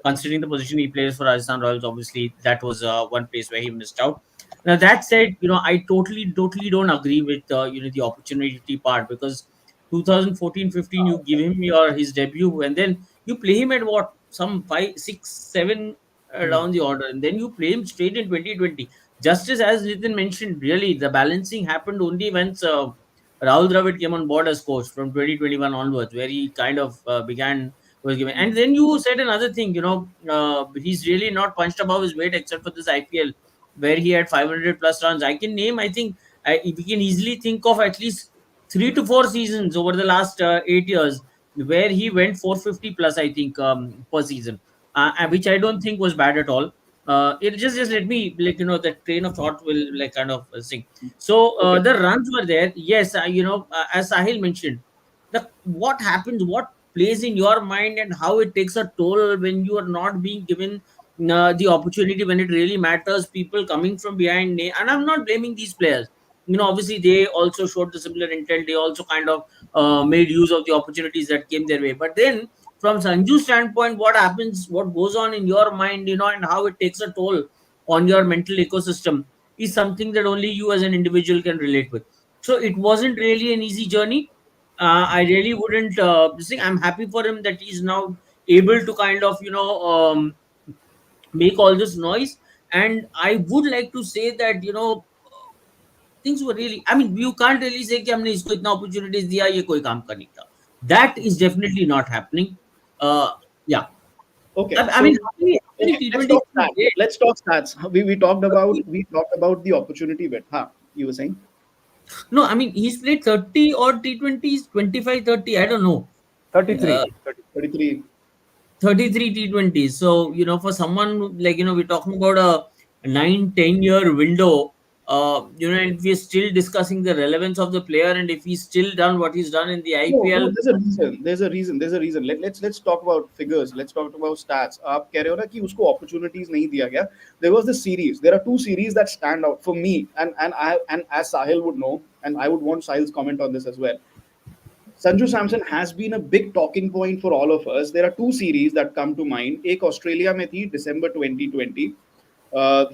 considering the position he plays for Rajasthan Royals, obviously that was one place where he missed out. Now that said, I totally don't agree with the opportunity part, because 2014-15 you give him his debut, and then you play him at what, some 5, 6, 7 Hmm. down the order, and then you play him straight in 2020. Just as Nitin mentioned, really the balancing happened only once Rahul Dravid came on board as coach from 2021 onwards, where he kind of began was given. And then you said another thing, he's really not punched above his weight except for this IPL, where he had 500 plus runs. I can name, I think, we can easily think of at least 3 to 4 seasons over the last 8 years where he went 450 plus, I think, per season, which I don't think was bad at all. It just let me, like, the train of thought will, like, kind of sink. So Okay. the runs were there. Yes, as Sahil mentioned, the what happens, what plays in your mind, and how it takes a toll when you are not being given the opportunity when it really matters. People coming from behind, and I'm not blaming these players. Obviously they also showed the similar intent. They also kind of made use of the opportunities that came their way. But then, from Sanju's standpoint, what happens, what goes on in your mind, and how it takes a toll on your mental ecosystem is something that only you as an individual can relate with. So it wasn't really an easy journey. I really wouldn't think. I'm happy for him that he's now able to kind of make all this noise. And I would like to say that things were really, I mean, you can't really say कि हमने इसको इतना opportunities दिया, ये कोई काम का नहीं था. That is definitely not happening. uh yeah. Okay. I So mean, how many okay, let's T20s talk he stats. played? Let's talk stats. We talked about the opportunity bit. Huh? You were saying? No, I mean, he's played 30 or T20s, 25, 30, I don't know. 33. uh, 33. 33 T20s. So, for someone like, we're talking about a 9, 10 year window, and we're still discussing the relevance of the player, and if he's still done what he's done in the No, no, IPL. there's a reason. There's a reason. There's a reason. Let's talk about figures. Let's talk about stats. आप कह रहे हो ना कि उसको opportunities नहीं दिया गया. There was this series. There are two series that stand out for me, and as Sahil would know, and I would want Sahil's comment on this as well. Sanju Samson has been a big talking point for all of us. There are two series that come to mind. एक Australia में थी December 2020.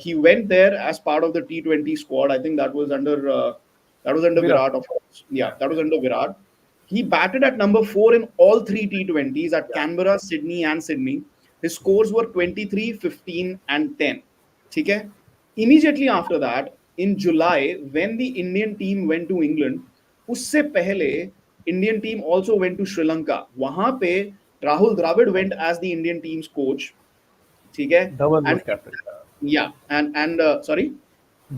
He went there as part of the T20 squad. I think that was under Virat. Virat, of course. Yeah, Yeah, that was under Virat. He batted at number 4 in all three T20s at yeah. Canberra, Sydney, and Sydney. His scores were 23, 15, and 10. ठीक है? Immediately after that, in July, when the Indian team went to England, उससे पहले Indian team also went to Sri Lanka. वहां पे Rahul Dravid went as the Indian team's coach. ठीक है? Dhawan was And captain. yeah, and sorry,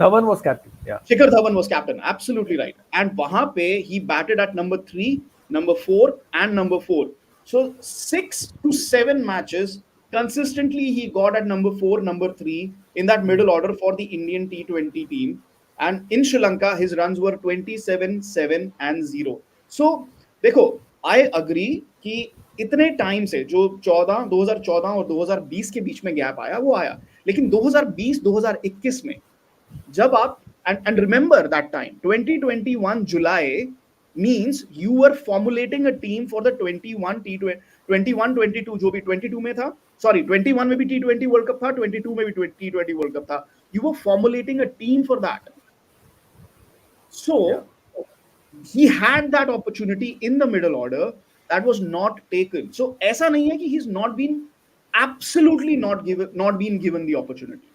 Dhawan was captain. Yeah. Shikhar Dhawan was captain. Absolutely right. And wahan pe he batted at number 3, number 4, and number 4. So 6 to 7 matches consistently he got at number 4, number 3 in that Hmm. middle order for the Indian T20 team. And in Sri Lanka, his runs were 27, 7, and 0. So, देखो, I agree कि इतने time से जो 2014 और 2020 के बीच में gap आया वो आया, लेकिन 2020 2021 में जब आप and remember that time 2021 July means you were formulating a team for the 21 T20 21 22 जो भी 22 में था, सॉरी 21 में भी T20 वर्ल्ड कप था, 22 में भी T20 वर्ल्ड कप था, you were formulating a team for that. So Yeah. he had that opportunity in the middle order that was not taken. So ऐसा नहीं है कि he's not been absolutely not been given the opportunity.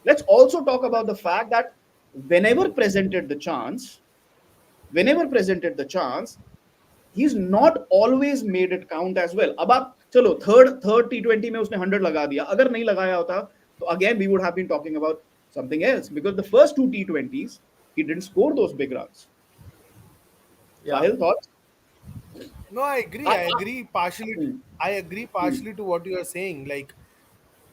Let's also talk about the fact that whenever presented the chance, he's not always made it count as well. अब आप चलो third T20 में उसने 100 लगा दिया, अगर नहीं लगाया होता तो again we would have been talking about something else, because the first two T20s he didn't score those big runs. Yeah. Sahil, thoughts? No, I agree. I agree partially. I agree partially to what you are saying. Like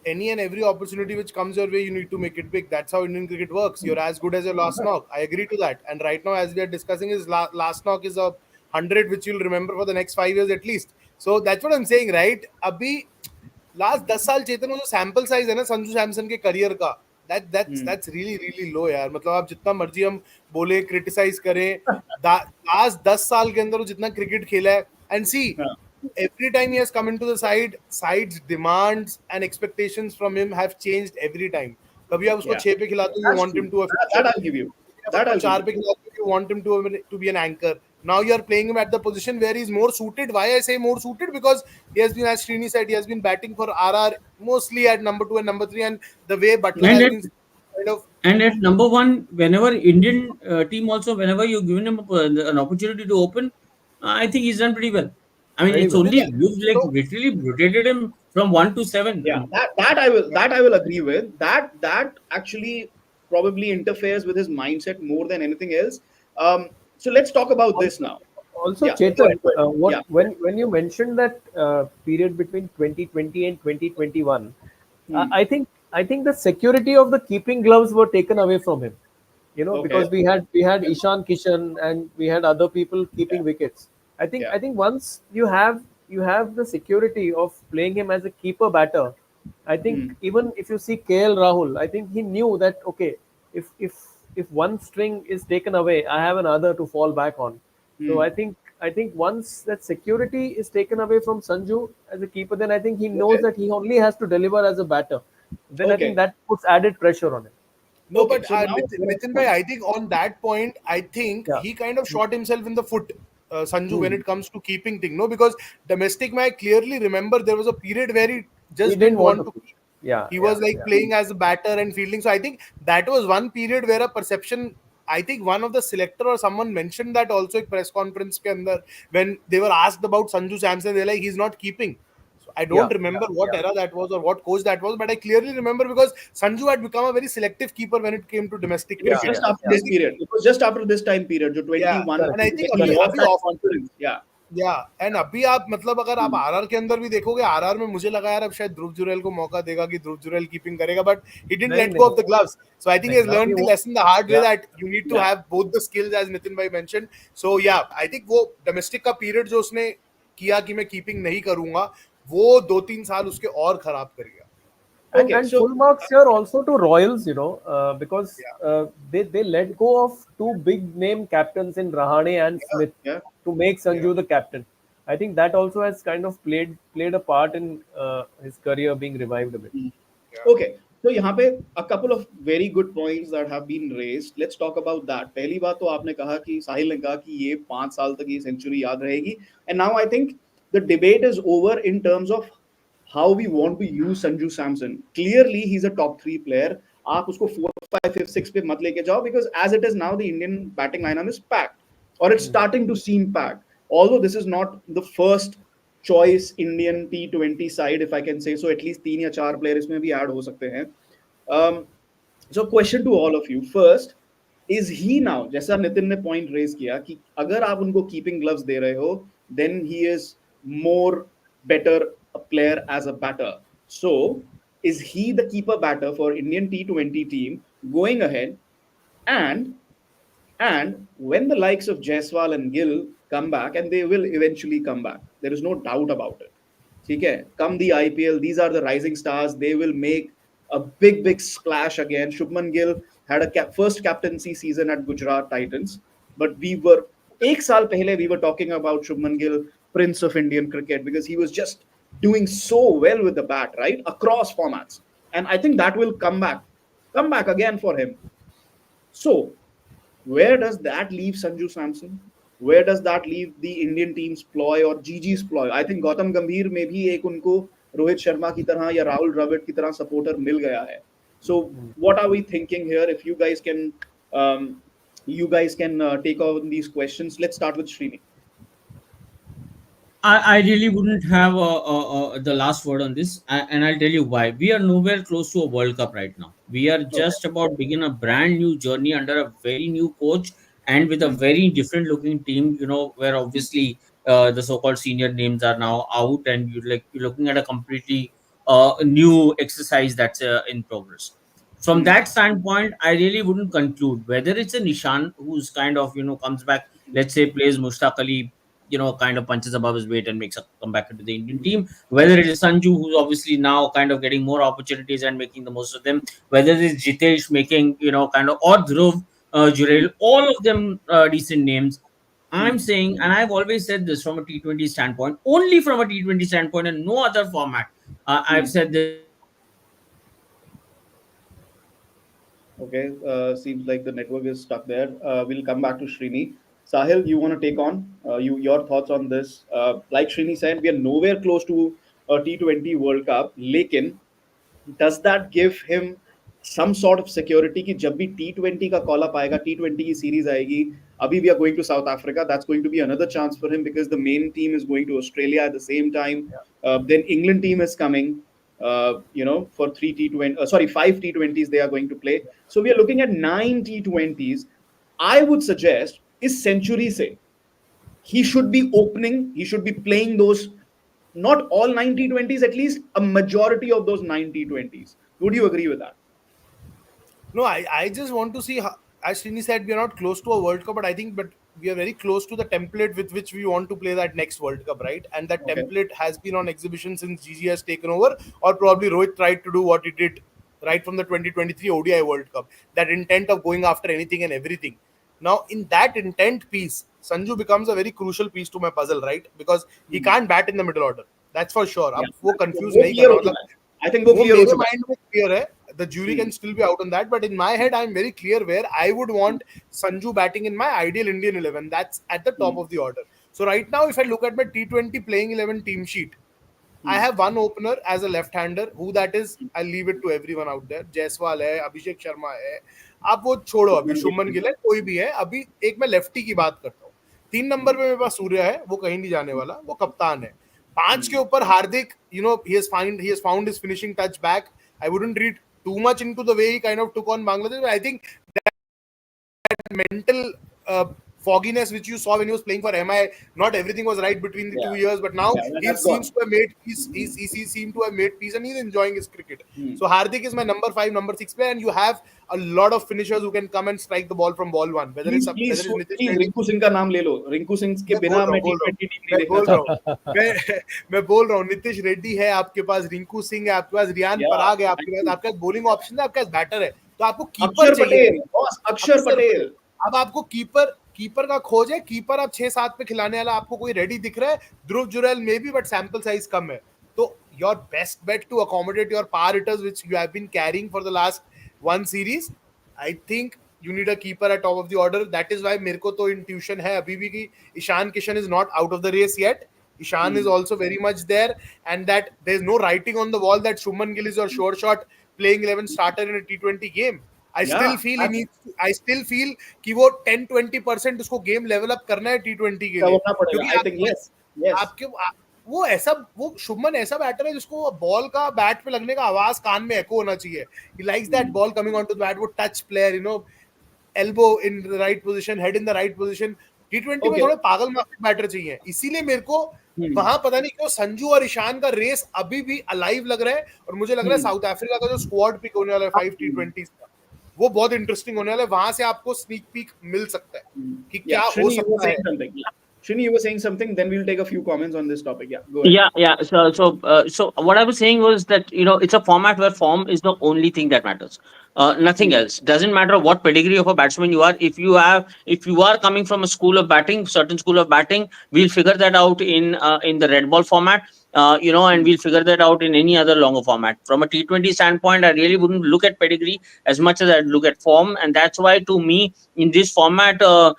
any and every opportunity which comes your way, you need to make it big. That's how Indian cricket works. You're as good as your last knock. I agree to that. And right now, as we are discussing, is last knock is a 100 which you'll remember for the next 5 years at least. So that's what I'm saying, right? Abhi last 10 साल चेतन वो जो sample size है ना संजू सैमसन के career का, that's really really low यार. मतलब आप जितना मर्जी हम बोले क्रिटिसाइज करें, लास्ट 10 साल के अंदर वो जितना क्रिकेट खेला है, and see every time he has come into the side's demands and expectations from him have changed every time. कभी आप उसको 6 पे खिलाते हो, you want him to a that I'll give you. That I'll 4 पे खिलाते हो, you want him to be an anchor. Now you are playing him at the position where he's more suited. Why I say more suited? Because he has been, as Srini said, he has been batting for RR mostly at number 2 and number 3, and the way Butler And has at, been kind of and at number one, whenever Indian team also, whenever you're giving him an opportunity to open, I think he's done pretty well. I mean, Very it's well. only yeah. you've like So literally rotated him from 1 to 7. Yeah, that I will agree with. That actually probably interferes with his mindset more than anything else. So let's talk about this now. Also, Yeah, go Chetan, ahead. what Yeah. when you mentioned that period between 2020 and 2021, Hmm. I think the security of the keeping gloves were taken away from him. You know, Okay. because we had Ishan Kishan and we had other people keeping wickets. Yeah. I think once you have the security of playing him as a keeper batter, I think Hmm. even if you see KL Rahul, I think he knew that okay, if one string is taken away, I have another to fall back on. So Hmm. I think once that security is taken away from Sanju as a keeper, then I think he knows Okay. that he only has to deliver as a batter. Then I think Okay. that puts added pressure on him. no, Okay. but So now, Nitin bhai, I think on that point, I think Yeah. he kind of shot himself in the foot, Sanju, when Hmm. it comes to keeping thing. No, because domestic, I clearly remember there was a period where he He just didn't didn't want want to to keep. keep. Yeah, He yeah, was like yeah. playing as a batter and fielding. So I think that was one period where a perception. I think one of the selector or someone mentioned that also in press conference ke andar, when they were asked about Sanju Samson, they're like, he's not keeping. So I Yeah, don't remember yeah, what yeah. era that was or what coach that was, but I clearly remember because Sanju had become a very selective keeper when it came to domestic it was Yeah, cricket. just yeah, after yeah. this I think, period. It was just after this time period, जो yeah, 21, Correct. and I think when he अभी lost अभी that confidence. Yeah. या and अभी आप मतलब अगर आप Hmm. RR के अंदर भी देखोगे, आरआर में मुझे लगा यार अब शायद ध्रुव जुरैल को मौका देगा कि ध्रुव जुरैल कीपिंग करेगा, बट ही डिडंट नहीं लेट गो नहीं of the gloves. So I think he has नहीं अभी लर्नड द वो लेसन द हार्ड वे या that you need to Yeah. Have both the skills as Nitin भाई मेंशनड. सो या I think वो domestic का period जो उसने किया कि मैं कीपिंग नहीं करूंगा, वो 2-3 साल उसके और खराब कर गया. and Okay. and So full marks here also to Royals, because Yeah, they let go of two big name captains in Rahane and yeah, Smith yeah, to make yeah. Sanju the captain. I think that also has kind of played a part in his career being revived a bit. Hmm. yeah. Okay. So यहाँ पे a couple of very good points that have been raised. Let's talk about that. पहली बात तो आपने कहा कि साहिल ने कहा कि ये 5 साल तक ये सेंचुरी याद रहेगी. And now I think the debate is over in terms of how we want to use Sanju Samson. Clearly, he's a top 3 player. आप उसको 4, 5, 5, 6 पे मत लेके जाओ, because as it is now, the Indian batting lineup is packed, or it's starting to seem packed. Although this is not the first choice Indian T20 side, if I can say so, at least 3 या 4 player इसमें भी add हो सकते हैं. Um, so question to all of you first, is he now, जैसा नितिन ने point raise किया कि अगर आप उनको keeping gloves दे रहे हो, then he is more better a player as a batter. So is he the keeper batter for Indian T20 team going ahead, and when the likes of Jaiswal and Gill come back, and they will eventually come back, there is no doubt about it. ठीक है, come the IPL, these are the rising stars, they will make a big splash again. Shubman Gill had a first captaincy season at Gujarat Titans, but we were एक साल पहले we were talking about Shubman Gill, prince of Indian cricket, because he was just doing so well with the bat, right, across formats, and I think that will come back again for him. So where does that leave Sanju Samson? Where does that leave the Indian team's ploy or GG's ploy? I think Gautam Gambhir में भी एक उनको रोहित शर्मा की तरह या राहुल द्रविड़ की तरह supporter मिल गया है. So what are we thinking here? If you guys can take on these questions. Let's start with Srini. I really wouldn't have the last word on this, and I'll tell you why. We are nowhere close to a World Cup right now. We are Okay. just about begin a brand new journey under a very new coach and with a very different looking team. Where obviously the so-called senior names are now out, and you're looking at a completely new exercise that's in progress. From Hmm. that standpoint, I really wouldn't conclude whether it's a Nishan who's kind of comes back. Let's say plays Mushtaq Ali, kind of punches above his weight and makes a comeback into the Indian team. Whether it is Sanju, who's obviously now kind of getting more opportunities and making the most of them. Whether it is Jitesh making, kind of, or Dhruv, Jurel, all of them decent names. I'm saying, and I've always said this from a T20 standpoint, only from a T20 standpoint and no other format. I've said this Okay, seems like the network is stuck there. We'll come back to Srini. Sahil, you want to take on your thoughts on this? Like Srini said, we are nowhere close to a T20 World Cup. Lekin, does that give him some sort of security कि जब भी T20 का call up आएगा, T20 की series आएगी, अभी we are going to South Africa, that's going to be another chance for him because the main team is going to Australia at the same time. Then England team is coming, for 5 T20s they are going to play. So we are looking at 9 T20s. I would suggest is century say he should be opening, he should be playing those, not all 90-20s, at least a majority of those 90-20s. Would you agree with that? No, I just want to see how, as Srini said, we are not close to a World Cup, but we are very close to the template with which we want to play that next World Cup, right? And that Okay. template has been on exhibition since GG has taken over, or probably Rohit tried to do what he did right from the 2023 ODI World Cup. That intent of going after anything and everything. Now, in that intent piece, Sanju becomes a very crucial piece to my puzzle, right? Because he can't bat in the middle order. That's for sure. Yeah. अब वो confuse वो नहीं clear करना हो मतलब चुका है. I think वो वो clear हो मेरे चुका है. mind में clear है. The jury can still be out on that, but in my head, I'm very clear where I would want Sanju batting in my ideal Indian 11. That's at the top of the order. So right now, if I look at my T20 playing 11 team sheet, I have one opener as a left-hander. Who that is, I'll leave it to everyone out there. Jaiswal है, Abhishek Sharma है. आप वो छोड़ो अभी, शुभमन गिल है, कोई भी है. अभी एक मैं लेफ्टी की बात करता हूँ. 3 नंबर पे मेरे पास सूर्य है, वो कहीं नहीं जाने वाला, वो कप्तान है. 5 के ऊपर हार्दिक, he has found his finishing touch back. I wouldn't read too much into the way he kind of took on Bangladesh, but I think that mental fogginess which you saw when he was playing for MI, not everything was right between the 2 years, but now he seems to have made peace. He seemed to have made peace, and he's enjoying his cricket. So Hardik is my number 5, number 6 player, and you have a lot of finishers who can come and strike the ball from ball one. Whether it's Please, Nitish Reddy, Rinku Singh का नाम ले लो. रिंकू सिंह के बिना मैं T20 team नहीं देखना चाहता. मैं बोल रहा हूँ नितिश रेड्डी है आपके पास, रिंकू सिंह है आपके पास, रियान पराग है आपके पास बॉलिंग ऑप्शन है, आपके पास बैटर है, तो आपको कीपर चाहिए. अक्षर पटेल. अब आपको कीपर का खोज है. कीपर आप 6-7 पे खिलाने वाला आपको कोई रेडी दिख रहा है. Dhruv Jurel may be, but sample size कम है. तो your best bet to accommodate your power hitters which you have been carrying for the last one series, I think you need a keeper at top of the order. That is why मेरे को तो intuition है अभी भी कि Ishan Kishan is not out of the race yet. Ishan is also very much there, and that there's no writing on the wall that Shubman Gill is your sure shot playing 11 starter in a T20 game. I still feel he needs. I still feel कि वो 10-20% उसको game level up करना है T20 के लिए. I think yes. आपके वो शुभमन ऐसा बैटर है जिसको बॉल का बैट पे लगने का आवाज कान में एको होना चाहिए. He likes that ball coming onto the bat. वो touch player, elbow in the right position, head in the right position. T20 में थोड़े पागल मार्केट बैटर चाहिए. इसीलिए मेरे को वहां पता नहीं क्यों संजू और ईशान का रेस अभी भी अलाइव लग रहा है, और मुझे लग रहा है साउथ अफ्रीका का जो स्क्वाड पिक होने वाला है 5 T20s का, वो बहुत इंटरेस्टिंग होने वाला है. वहां से आपको स्नीक पीक मिल सकता है कि क्या हो सकता है. Shrini, you were saying something. Then we'll take a few comments on this topic. Yeah, go ahead. Yeah, yeah. So what I was saying was that it's a format where form is the only thing that matters. Nothing Hmm. else. Doesn't matter what pedigree of a batsman you are. If you are coming from a school of batting, certain school of batting, we'll figure that out in the red ball format. And Hmm. we'll figure that out in any other longer format. From a T20 standpoint, I really wouldn't look at pedigree as much as I'd look at form, and that's why to me in this format, a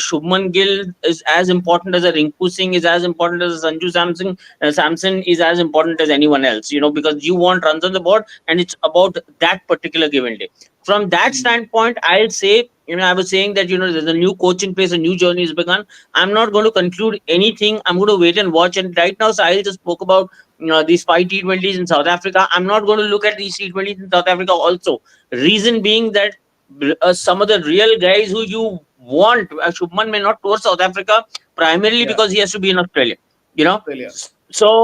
Shubman Gill is as important as a Rinku Singh, is as important as a Sanju Samson. Samson is as important as anyone else, because you want runs on the board, and it's about that particular given day. From that Hmm. standpoint, I'll say, I was saying that, there's a new coach in place, a new journey has begun. I'm not going to conclude anything. I'm going to wait and watch. And right now, Sahil just spoke about these 5 T20s in South Africa. I'm not going to look at these T20s in South Africa also. Reason being that some of the real guys who you want, Shubman may not tour South Africa primarily Yeah, because he has to be in Australia. You know, Australia. so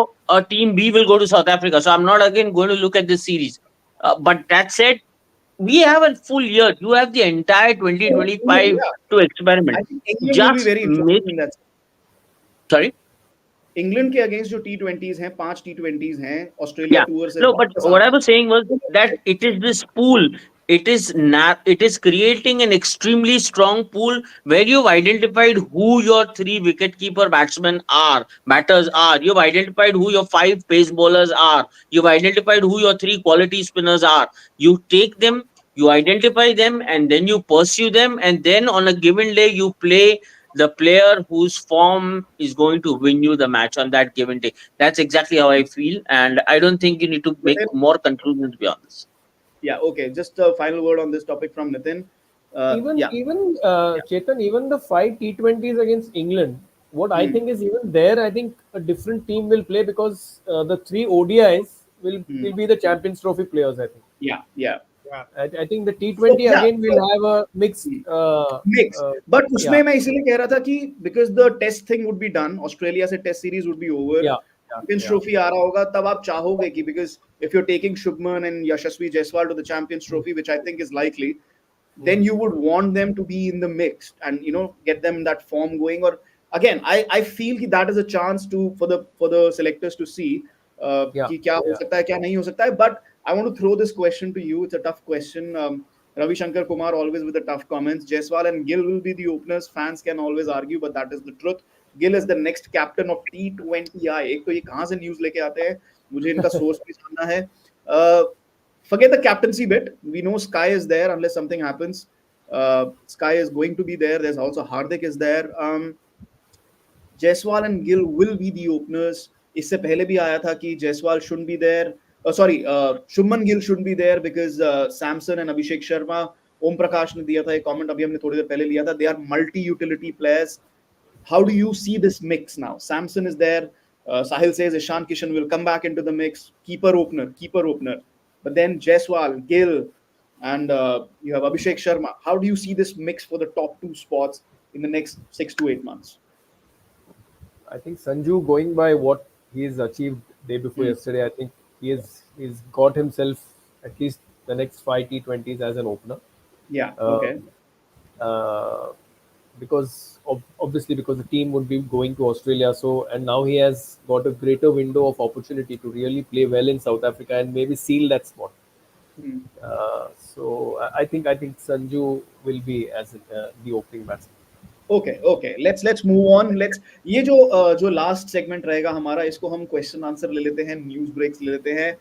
team B will go to South Africa. So I'm not again going to look at this series. But that said, we have a full year. You have the entire England, 2025 yeah. to experiment. I think England will be Just very make, interesting in that. sorry. England के against जो T20s हैं, 5 T20s हैं, Australia Yeah. Tour से No, but वापस what I आना was saying was है. that it is this pool. It is creating an extremely strong pool where you've identified who your 3 wicket-keeper batters are. You've identified who your 5 pace bowlers are. You've identified who your 3 quality spinners are. You take them, you identify them, and then you pursue them. And then on a given day, you play the player whose form is going to win you the match on that given day. That's exactly how I feel, and I don't think you need to make Nitin, more conclusions beyond this. yeah, okay. Just a final word on this topic from Nitin. Yeah. Yeah. Chetan, even the 5 T20s against England, what I Hmm. think is even there, I think a different team will play because the 3 ODIs will Hmm. be the Champions Trophy players. I think. Yeah. Yeah. Yeah. I think the So T20 yeah. again will have a mixed. Hmm. Mix. But Yeah, उसमें मैं इसीलिए कह रहा था कि because the test thing would be done, Australia से test series would be over, yeah, yeah, champions yeah. Trophy आ रहा होगा, तब आप चाहोगे कि because if you're taking Shubman and Yashasvi Jaiswal to the Champions Trophy, which I think is likely, then you would want them to be in the mix and get them that form going. Or again, I feel that that is a chance to for the selectors to see Yeah, कि क्या हो yeah. सकता है क्या नहीं हो सकता है. But I want to throw this question to you. It's a tough question. Ravi Shankar Kumar always with the tough comments. Jaiswal and Gill will be the openers. Fans can always argue, but that is the truth. Gill is the next captain of T20I. एक तो ये कहाँ से news लेके आते हैं, मुझे इनका सोर्स भी जानना है. Forget the captaincy bit. We know Sky is there unless something happens. Sky is going to be there. There's also Hardik is there. Jaiswal and Gill will be the openers. इससे पहले भी आया था कि Jaiswal shouldn't be there. Sorry, Shubman Gill shouldn't be there because Samson and Abhishek Sharma. Om Prakash ने दिया था एक comment अभी हमने थोड़ी देर पहले लिया था. They are multi-utility players. How do you see this mix now? Samson is there. Sahil says Ishan Kishan will come back into the mix. Keeper opener. But then Jaiswal, Gill, and you have Abhishek Sharma. How do you see this mix for the top 2 spots in the next 6 to 8 months? I think Sanju, going by what he's achieved day before Hmm. yesterday, I think he's got himself at least the next 5 T20s as an opener. Yeah. Uh, Okay. uh, because obviously because the team would be going to Australia, so and now he has got a greater window of opportunity to really play well in South Africa and maybe seal that spot. Hmm. So I think Sanju will be as the opening batsman. Okay. Let's move on. Let's ये जो last segment रहेगा हमारा, इसको हम question answer ले लेते हैं, news breaks ले लेते हैं.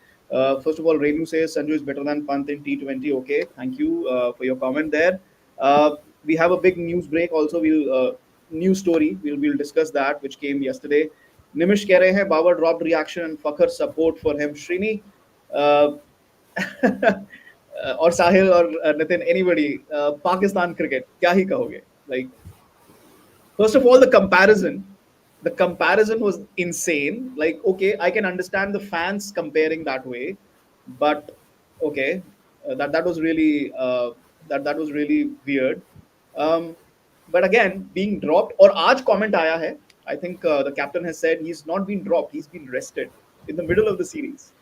First of all, Renu says Sanju is better than Pant in T20. Okay, thank you for your comment there. We have a big news break also. News story. We'll discuss that which came yesterday. Nimish कह रहे हैं Babar dropped reaction and Fakhar support for him. Srini uh, और साहिल और Nitin, anybody, Pakistan cricket क्या ही कहोगे? Like, first of all, the comparison was insane. Like, okay, I can understand the fans comparing that way, but okay, that was really that was really weird. Um, but again, being dropped or आज comment आया है. I think the captain has said he's not been dropped. He's been rested in the middle of the series.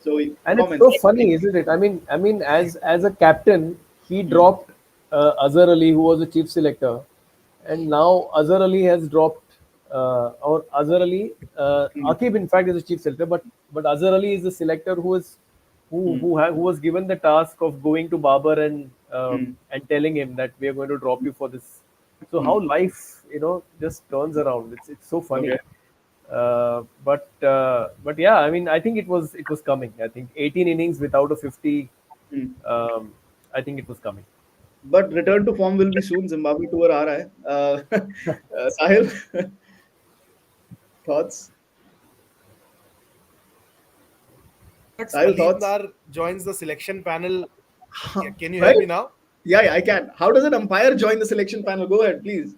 So And it's comments. so funny, isn't it? I mean, as a captain, he dropped Azhar Ali, who was the chief selector, and now Azhar Ali has dropped, or Azhar Ali, Hmm. Akib in fact is the chief selector, but Azhar Ali is the selector Hmm. who was given the task of going to Babar Hmm. and telling him that we are going to drop you for this. So how Hmm. life just turns around. It's so funny. Okay. But yeah, I mean, I think it was coming. I think 18 innings without a 50. Hmm. Um, I think it was coming. But return to form will be soon. Zimbabwe tour आ रहा है. Sahil, thoughts? But Sahil, Aleem thoughts? Dar joins the selection panel. Huh. Can you hear Well, me now? yeah, I can. How does an umpire join the selection panel? Go ahead, please.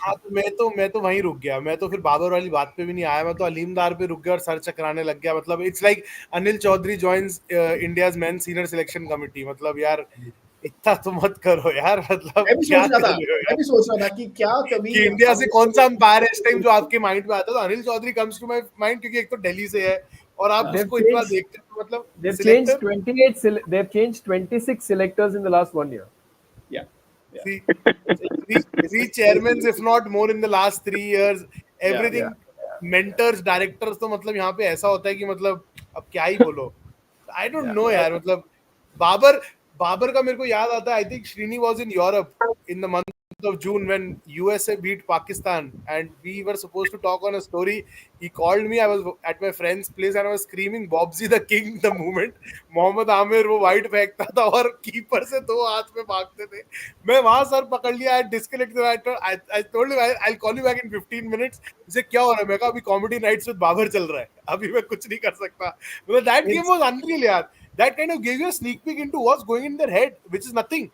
हाँ, तो मैं तो वहीं रुक गया। मैं तो फिर बाबर वाली बात पे भी नहीं आया। मैं तो अलीम दार पे रुक गया और सर चकराने लग गया। मतलब it's like Anil Chaudhary joins India's men senior selection committee. मतलब यार इतना तो मत करो यार। मतलब मैं भी क्या सोच रहा कर था. रहे हो मैं यार? भी सोच रहा था कि क्या कभी कि इंडिया से हम कौन सा अंपायर है इस टाइम जो आपके माइंड में आता है? तो Anil Chaudhary comes to my mind, क्योंकि एक तो दिल्ली से है और आप हाँ, They've उसको इतना changed. देखते हो। तो मतलब They've changed selector 28. They've changed 26 selectors in the last 1 year. yeah, yeah. See, three It's chairmen, if not more, in the last 3 years. yeah. Yeah. Everything, mentors, directors. तो मतलब यहाँ पे ऐसा होता है कि मतलब अब क्या ही बोलो. I don't Yeah. know यार. मतलब बाबर बाबर का मेरे को याद आता है. I think Srini was in Europe in the month of June when USA beat Pakistan and we were supposed to talk on a story. He called me. I was at my friend's place and I was screaming Bobsy the King the moment Mohammad Aamir वो white फेंकता था और keeper से 2 हाथ में भागते थे. मैं वहां सर पकड़ लिया. I disconnect. I told him I call you back in 15 minutes. इसे क्या हो रहा है? मैं कहा अभी कॉमेडी नाइट्स विद बाबर चल रहा है. अभी मैं कुछ नहीं कर सकता. मतलब that game It's was unreal यार. That kind of gave you a sneak peek into what's going in their head, which is nothing.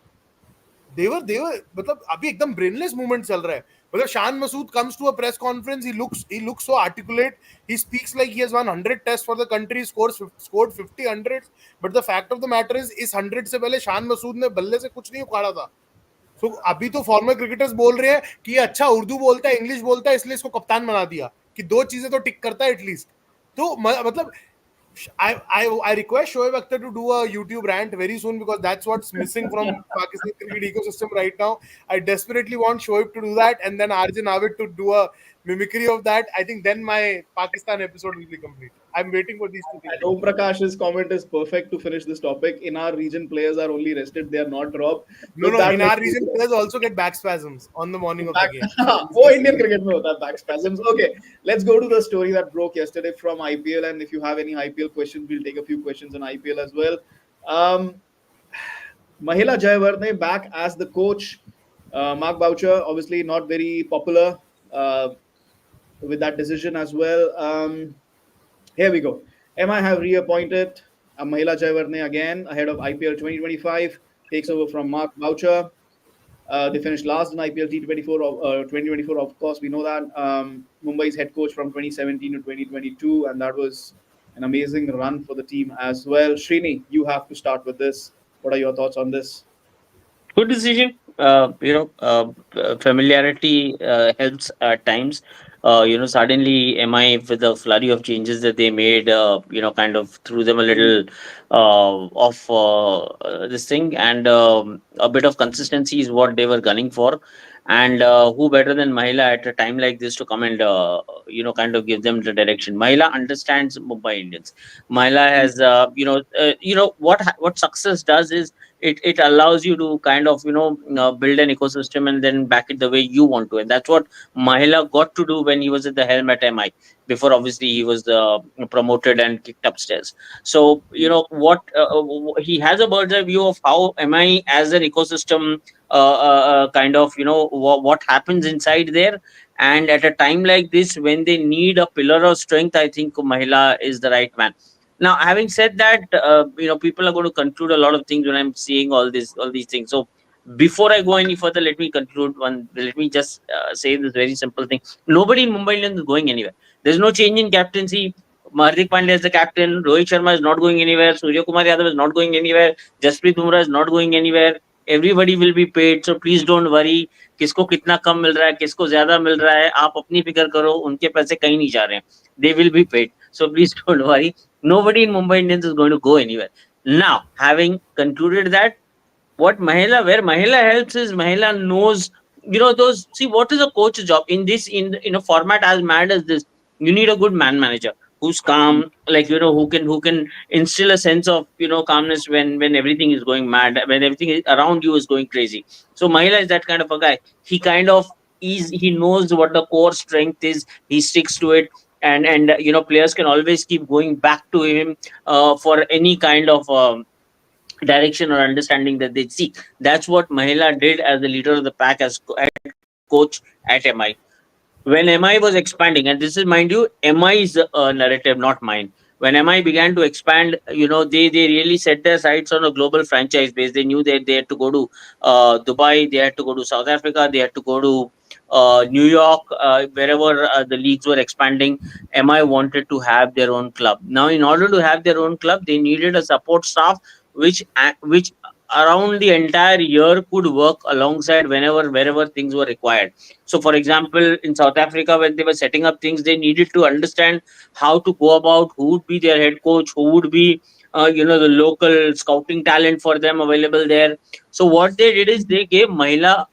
They were मतलब अभी एकदम ब्रेनलेस मूवमेंट चल रहा है. मतलब Shan Masood comes to a press conference, he looks so articulate, he speaks like he has won 100 tests for the country, scored 50 hundreds, but the fact of the matter is इस 100 से पहले शान मसूद ने बल्ले से कुछ नहीं उखाड़ा था. So अभी तो फॉर्मर क्रिकेटर्स बोल रहे हैं कि ये अच्छा उर्दू बोलता है, इंग्लिश बोलता है, इसलिए इसको कप्तान बना दिया कि 2 चीजें तो टिक करता है एटलीस्ट. तो मतलब I request Shoaib Akhtar to do a YouTube rant very soon because that's what's missing from Pakistan cricket ecosystem right now. I desperately want Shoaib to do that and then Arjun Avid to do a mimicry of that. I think then my Pakistan episode will be complete. I'm waiting for these two things and to Om happen. Prakash's comment is perfect to finish this topic. In our region, players are only rested; they are not dropped. No, So no. that In our makes me region, players also get back spasms on the morning of the back. game. वो Indian cricket में होता है back spasms. Okay, let's go to the story that broke yesterday from IPL. And if you have any IPL questions, we'll take a few questions on IPL as well. Um, Mahela Jayawardene back as the coach. Mark Boucher, obviously not very popular with that decision as well. Here we go. MI have reappointed Mahela Jayawardene again ahead of IPL 2025. Takes over from Mark Boucher. They finished last in IPL T24 of 2024. Of course, we know that Mumbai's head coach from 2017 to 2022, and that was an amazing run for the team as well. Srini, you have to start with this. What are your thoughts on this? Good decision. Familiarity helps at times. Suddenly, MI with the flurry of changes that they made, kind of threw them a little off this thing, and a bit of consistency is what they were gunning for. And who better than Mahila at a time like this to come and kind of give them the direction. Mahila understands Mumbai Indians. Mahila has, what success does is it allows you to kind of build an ecosystem and then back it the way you want to, and that's what Mahila got to do when he was at the helm at MI. Before obviously he was promoted and kicked upstairs. So what he has a bird's eye view of how MI as an ecosystem kind of what happens inside there. And at a time like this when they need a pillar of strength, I think Mahila is the right man. Now, having said that, people are going to conclude a lot of things when I'm seeing all these things. So, before I go any further, let me conclude one. Let me just say this very simple thing. Nobody in Mumbai Indians is going anywhere. There's no change in captaincy. Hardik Pandya is the captain. Rohit Sharma is not going anywhere. Surya Kumar Yadav is not going anywhere. Jasprit Bumrah is not going anywhere. Everybody will be paid. So please don't worry. किसको कितना कम मिल रहा है, किसको ज्यादा मिल रहा है, आप अपनी फिक्र करो. उनके पैसे कहीं नहीं जा रहे हैं. They will be paid. So please don't worry. Nobody in Mumbai Indians is going to go anywhere. Now, having concluded that, where Mahela helps is Mahela knows those, see, what is a coach's job in this, in a format as mad as this? You need a good man manager who's calm, like, who can instill a sense of, calmness when everything is going mad, when everything around you is going crazy. So Mahela is that kind of a guy. He kind of he knows what the core strength is. He sticks to it. And players can always keep going back to him for any kind of direction or understanding that they seek. That's what Mahela did as the leader of the pack, as head coach at MI. When MI was expanding, and this is, mind you, MI's narrative, not mine. When MI began to expand, they really set their sights on a global franchise base. They knew that they had to go to Dubai, they had to go to South Africa, they had to go to New York, wherever the leagues were expanding. MI wanted to have their own club. Now, in order to have their own club, they needed a support staff which around the entire year could work alongside wherever things were required. So, for example, in South Africa, when they were setting up things, they needed to understand how to go about, who would be their head coach, who would be, the local scouting talent for them available there. So, what they did is they gave Mahela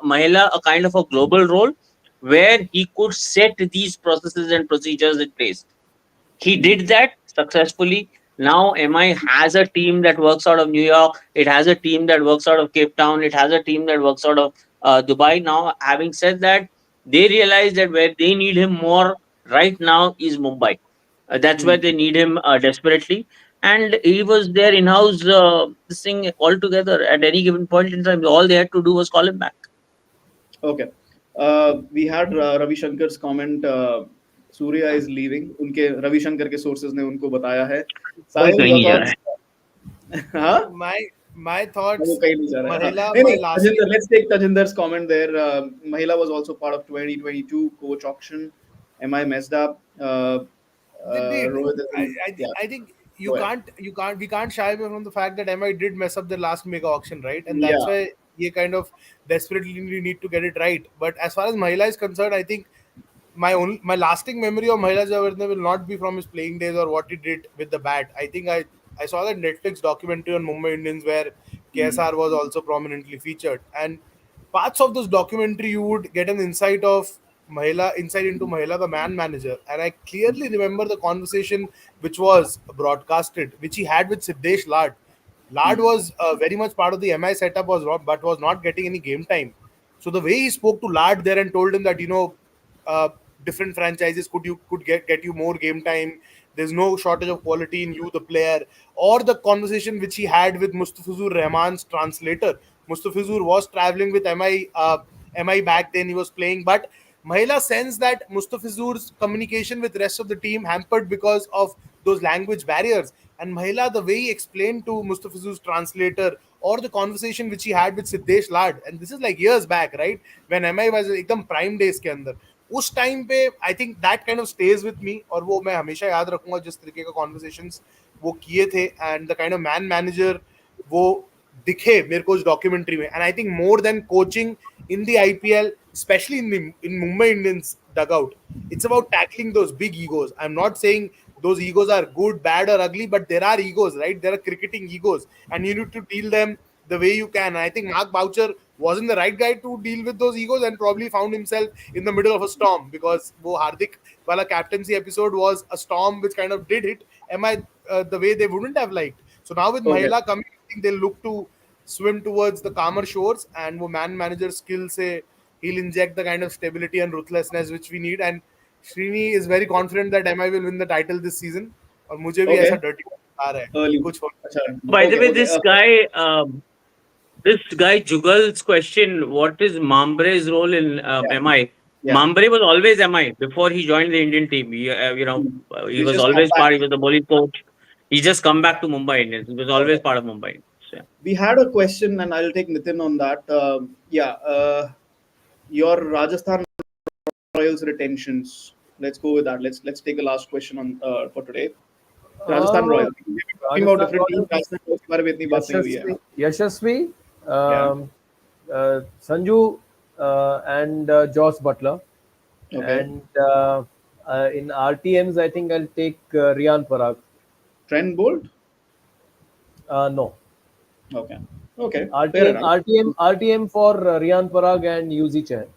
a kind of a global role where he could set these processes and procedures in place. He did that successfully. Now MI has a team that works out of New York. It has a team that works out of Cape Town. It has a team that works out of Dubai. Now, having said that, they realize that where they need him more right now is Mumbai. That's where they need him desperately. And he was there in house, this thing altogether at any given point in time. All they had to do was call him back. Okay. We had Ravi Shankar's comment. Surya is leaving. उनके रवि शंकर के sources ने उनको बताया है. कोई साहिल, कहीं your नहीं जा रहा thoughts? है. हाँ? My वो thoughts. कहीं नहीं जा रहा है. हाँ. Mahela, नहीं my नहीं. last. Tajinder, let's take Tajinder's comment there. Mahela was also part of 2022 coach auction. MI messed up. They did. Rohit, yeah. I think Go ahead. we can't shy away from the fact that MI did mess up their last mega auction, right? And that's Yeah. why you kind of desperately need to get it right. But as far as Mahela is concerned, I think my lasting memory of Mahela Jayawardene will not be from his playing days or what he did with the bat. I think I saw that Netflix documentary on Mumbai Indians where KSR was also prominently featured, and parts of this documentary you would get an insight into Mahela, the man manager. And I clearly remember the conversation which was broadcasted, which he had with Siddesh Lad. Lad was very much part of the MI setup, but was not getting any game time. So the way he spoke to Lad there and told him that uh, different franchises could get you more game time. There's no shortage of quality in you, the player, or the conversation which he had with Mustafizur Rahman's translator. Mustafizur was traveling with MI back then. He was playing, but Mahela sensed that Mustafizur's communication with rest of the team hampered because of those language barriers. And Mahela, the way he explained to Mustafizur's translator, or the conversation which he had with Siddesh Lad, and this is like years back, right? When MI was एकदम prime days के अंदर, उस time पे I think that kind of stage with me, और वो मैं हमेशा याद रखूंगा जिस तरीके का कॉन्वर्सेशंस वो किए थे and the kind of man manager वो दिखे मेरे को उस डॉक्यूमेंट्री में. And I think more than coaching in the IPL, especially in Mumbai Indians dugout, it's about tackling those big egos. I'm not saying those egos are good, bad, or ugly, but there are egos, right? There are cricketing egos, and you need to deal them the way you can. And I think Mark Boucher wasn't the right guy to deal with those egos and probably found himself in the middle of a storm, because wo Hardik wala captaincy episode was a storm which kind of did hit MI the way they wouldn't have liked. So now with Okay. Mahela coming, I think they'll look to swim towards the calmer shores, and wo man manager skill se he'll inject the kind of stability and ruthlessness which we need. And Srini is very confident that MI will win the title this season. और मुझे भी Okay. ऐसा dirty आ रहा है Early. कुछ हो. अच्छा. By the Okay. way, Okay. this guy Jugal's question, what is Mambre's role in Yeah. MI? Yeah. Mambre was always MI before he joined the Indian team. He He's was just come always back. part. He was the bowling coach. He just come back to Mumbai Indians. He was always Okay. part of Mumbai Indians. Yeah. We had a question, and I'll take Nitin on that. Yeah. Your Rajasthan Royals retentions. Let's go with that. Let's take a last question on for today. Rajasthan Uh, Royals. We've been talking about Rajasthan different teams. Royals, Rajasthan Royals के बारे में इतनी बात नहीं हुई है. Yashasvi, Yeah. Sanju, and Josh Butler. Okay. And in RTMs, I think I'll take Riyan Parag. Trent Bolt. No. Okay. Okay. Fair enough. RTM for Riyan Parag and Yuzi Chahal.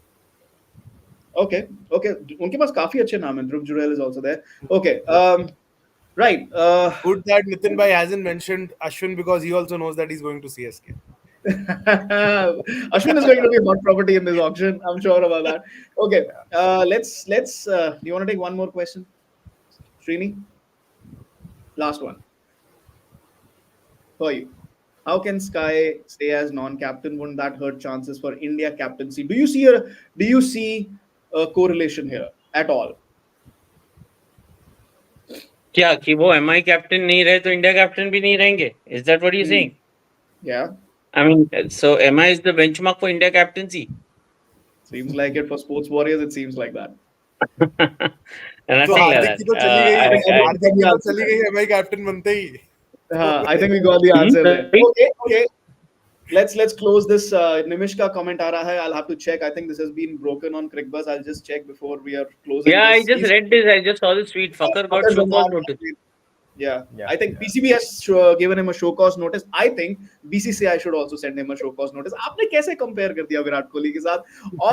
Okay, okay. उनके पास काफी अच्छे नाम हैं. Dhruv Jurel is also there. Okay, right. Good that Nitin Bhai hasn't mentioned Ashwin because he also knows that he's going to CSK. Ashwin is going to be a hot property in this auction. I'm sure about that. Okay, let's. Do you want to take one more question, Srini? Last one for you. How can Sky stay as non-captain? Wouldn't that hurt chances for India captaincy? Do you see a correlation here at all? क्या कि वो MI captain नहीं रहे तो India captain भी नहीं रहेंगे? Is that what you're saying? Yeah, I mean, so MI is the benchmark for India captaincy. seems like it for sports warriors. It seems like that. तो Nothing like हार्दिक that. की तो चली गई I think हार्दिक की तो answer चली है. गई MI कैप्टन बनते ही. I think we got the answer there. Sorry? Okay, okay. Let's close this. Nimish ka comment aa raha hai. I'll have to check. I think this has been broken on CrickBuzz. I'll just check before we are closing Yeah, I this. just read this. I just saw this tweet. Fucker got Other show than cause that, notice. yeah, Yeah, I think yeah. PCB has given him a show cause notice. I think BCCI should also send him a show cause notice. आपने कैसे compare कर दिया विराट कोहली के साथ?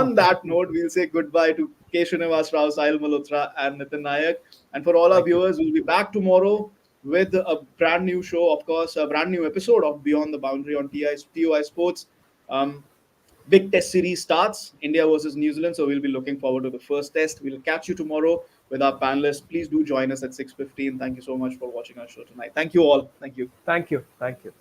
On that note, we'll say goodbye to K. Srinivas Rao, Sahil Malhotra, and Nitin Nayak. And for all our viewers, we'll be back tomorrow with a brand new show, of course, a brand new episode of Beyond the Boundary on TOI Sports. Big test series starts, India versus New Zealand, so we'll be looking forward to the first test. We'll catch you tomorrow with our panelists. Please do join us at 6:15. Thank you so much for watching our show tonight. Thank you all. Thank you. Thank you. Thank you.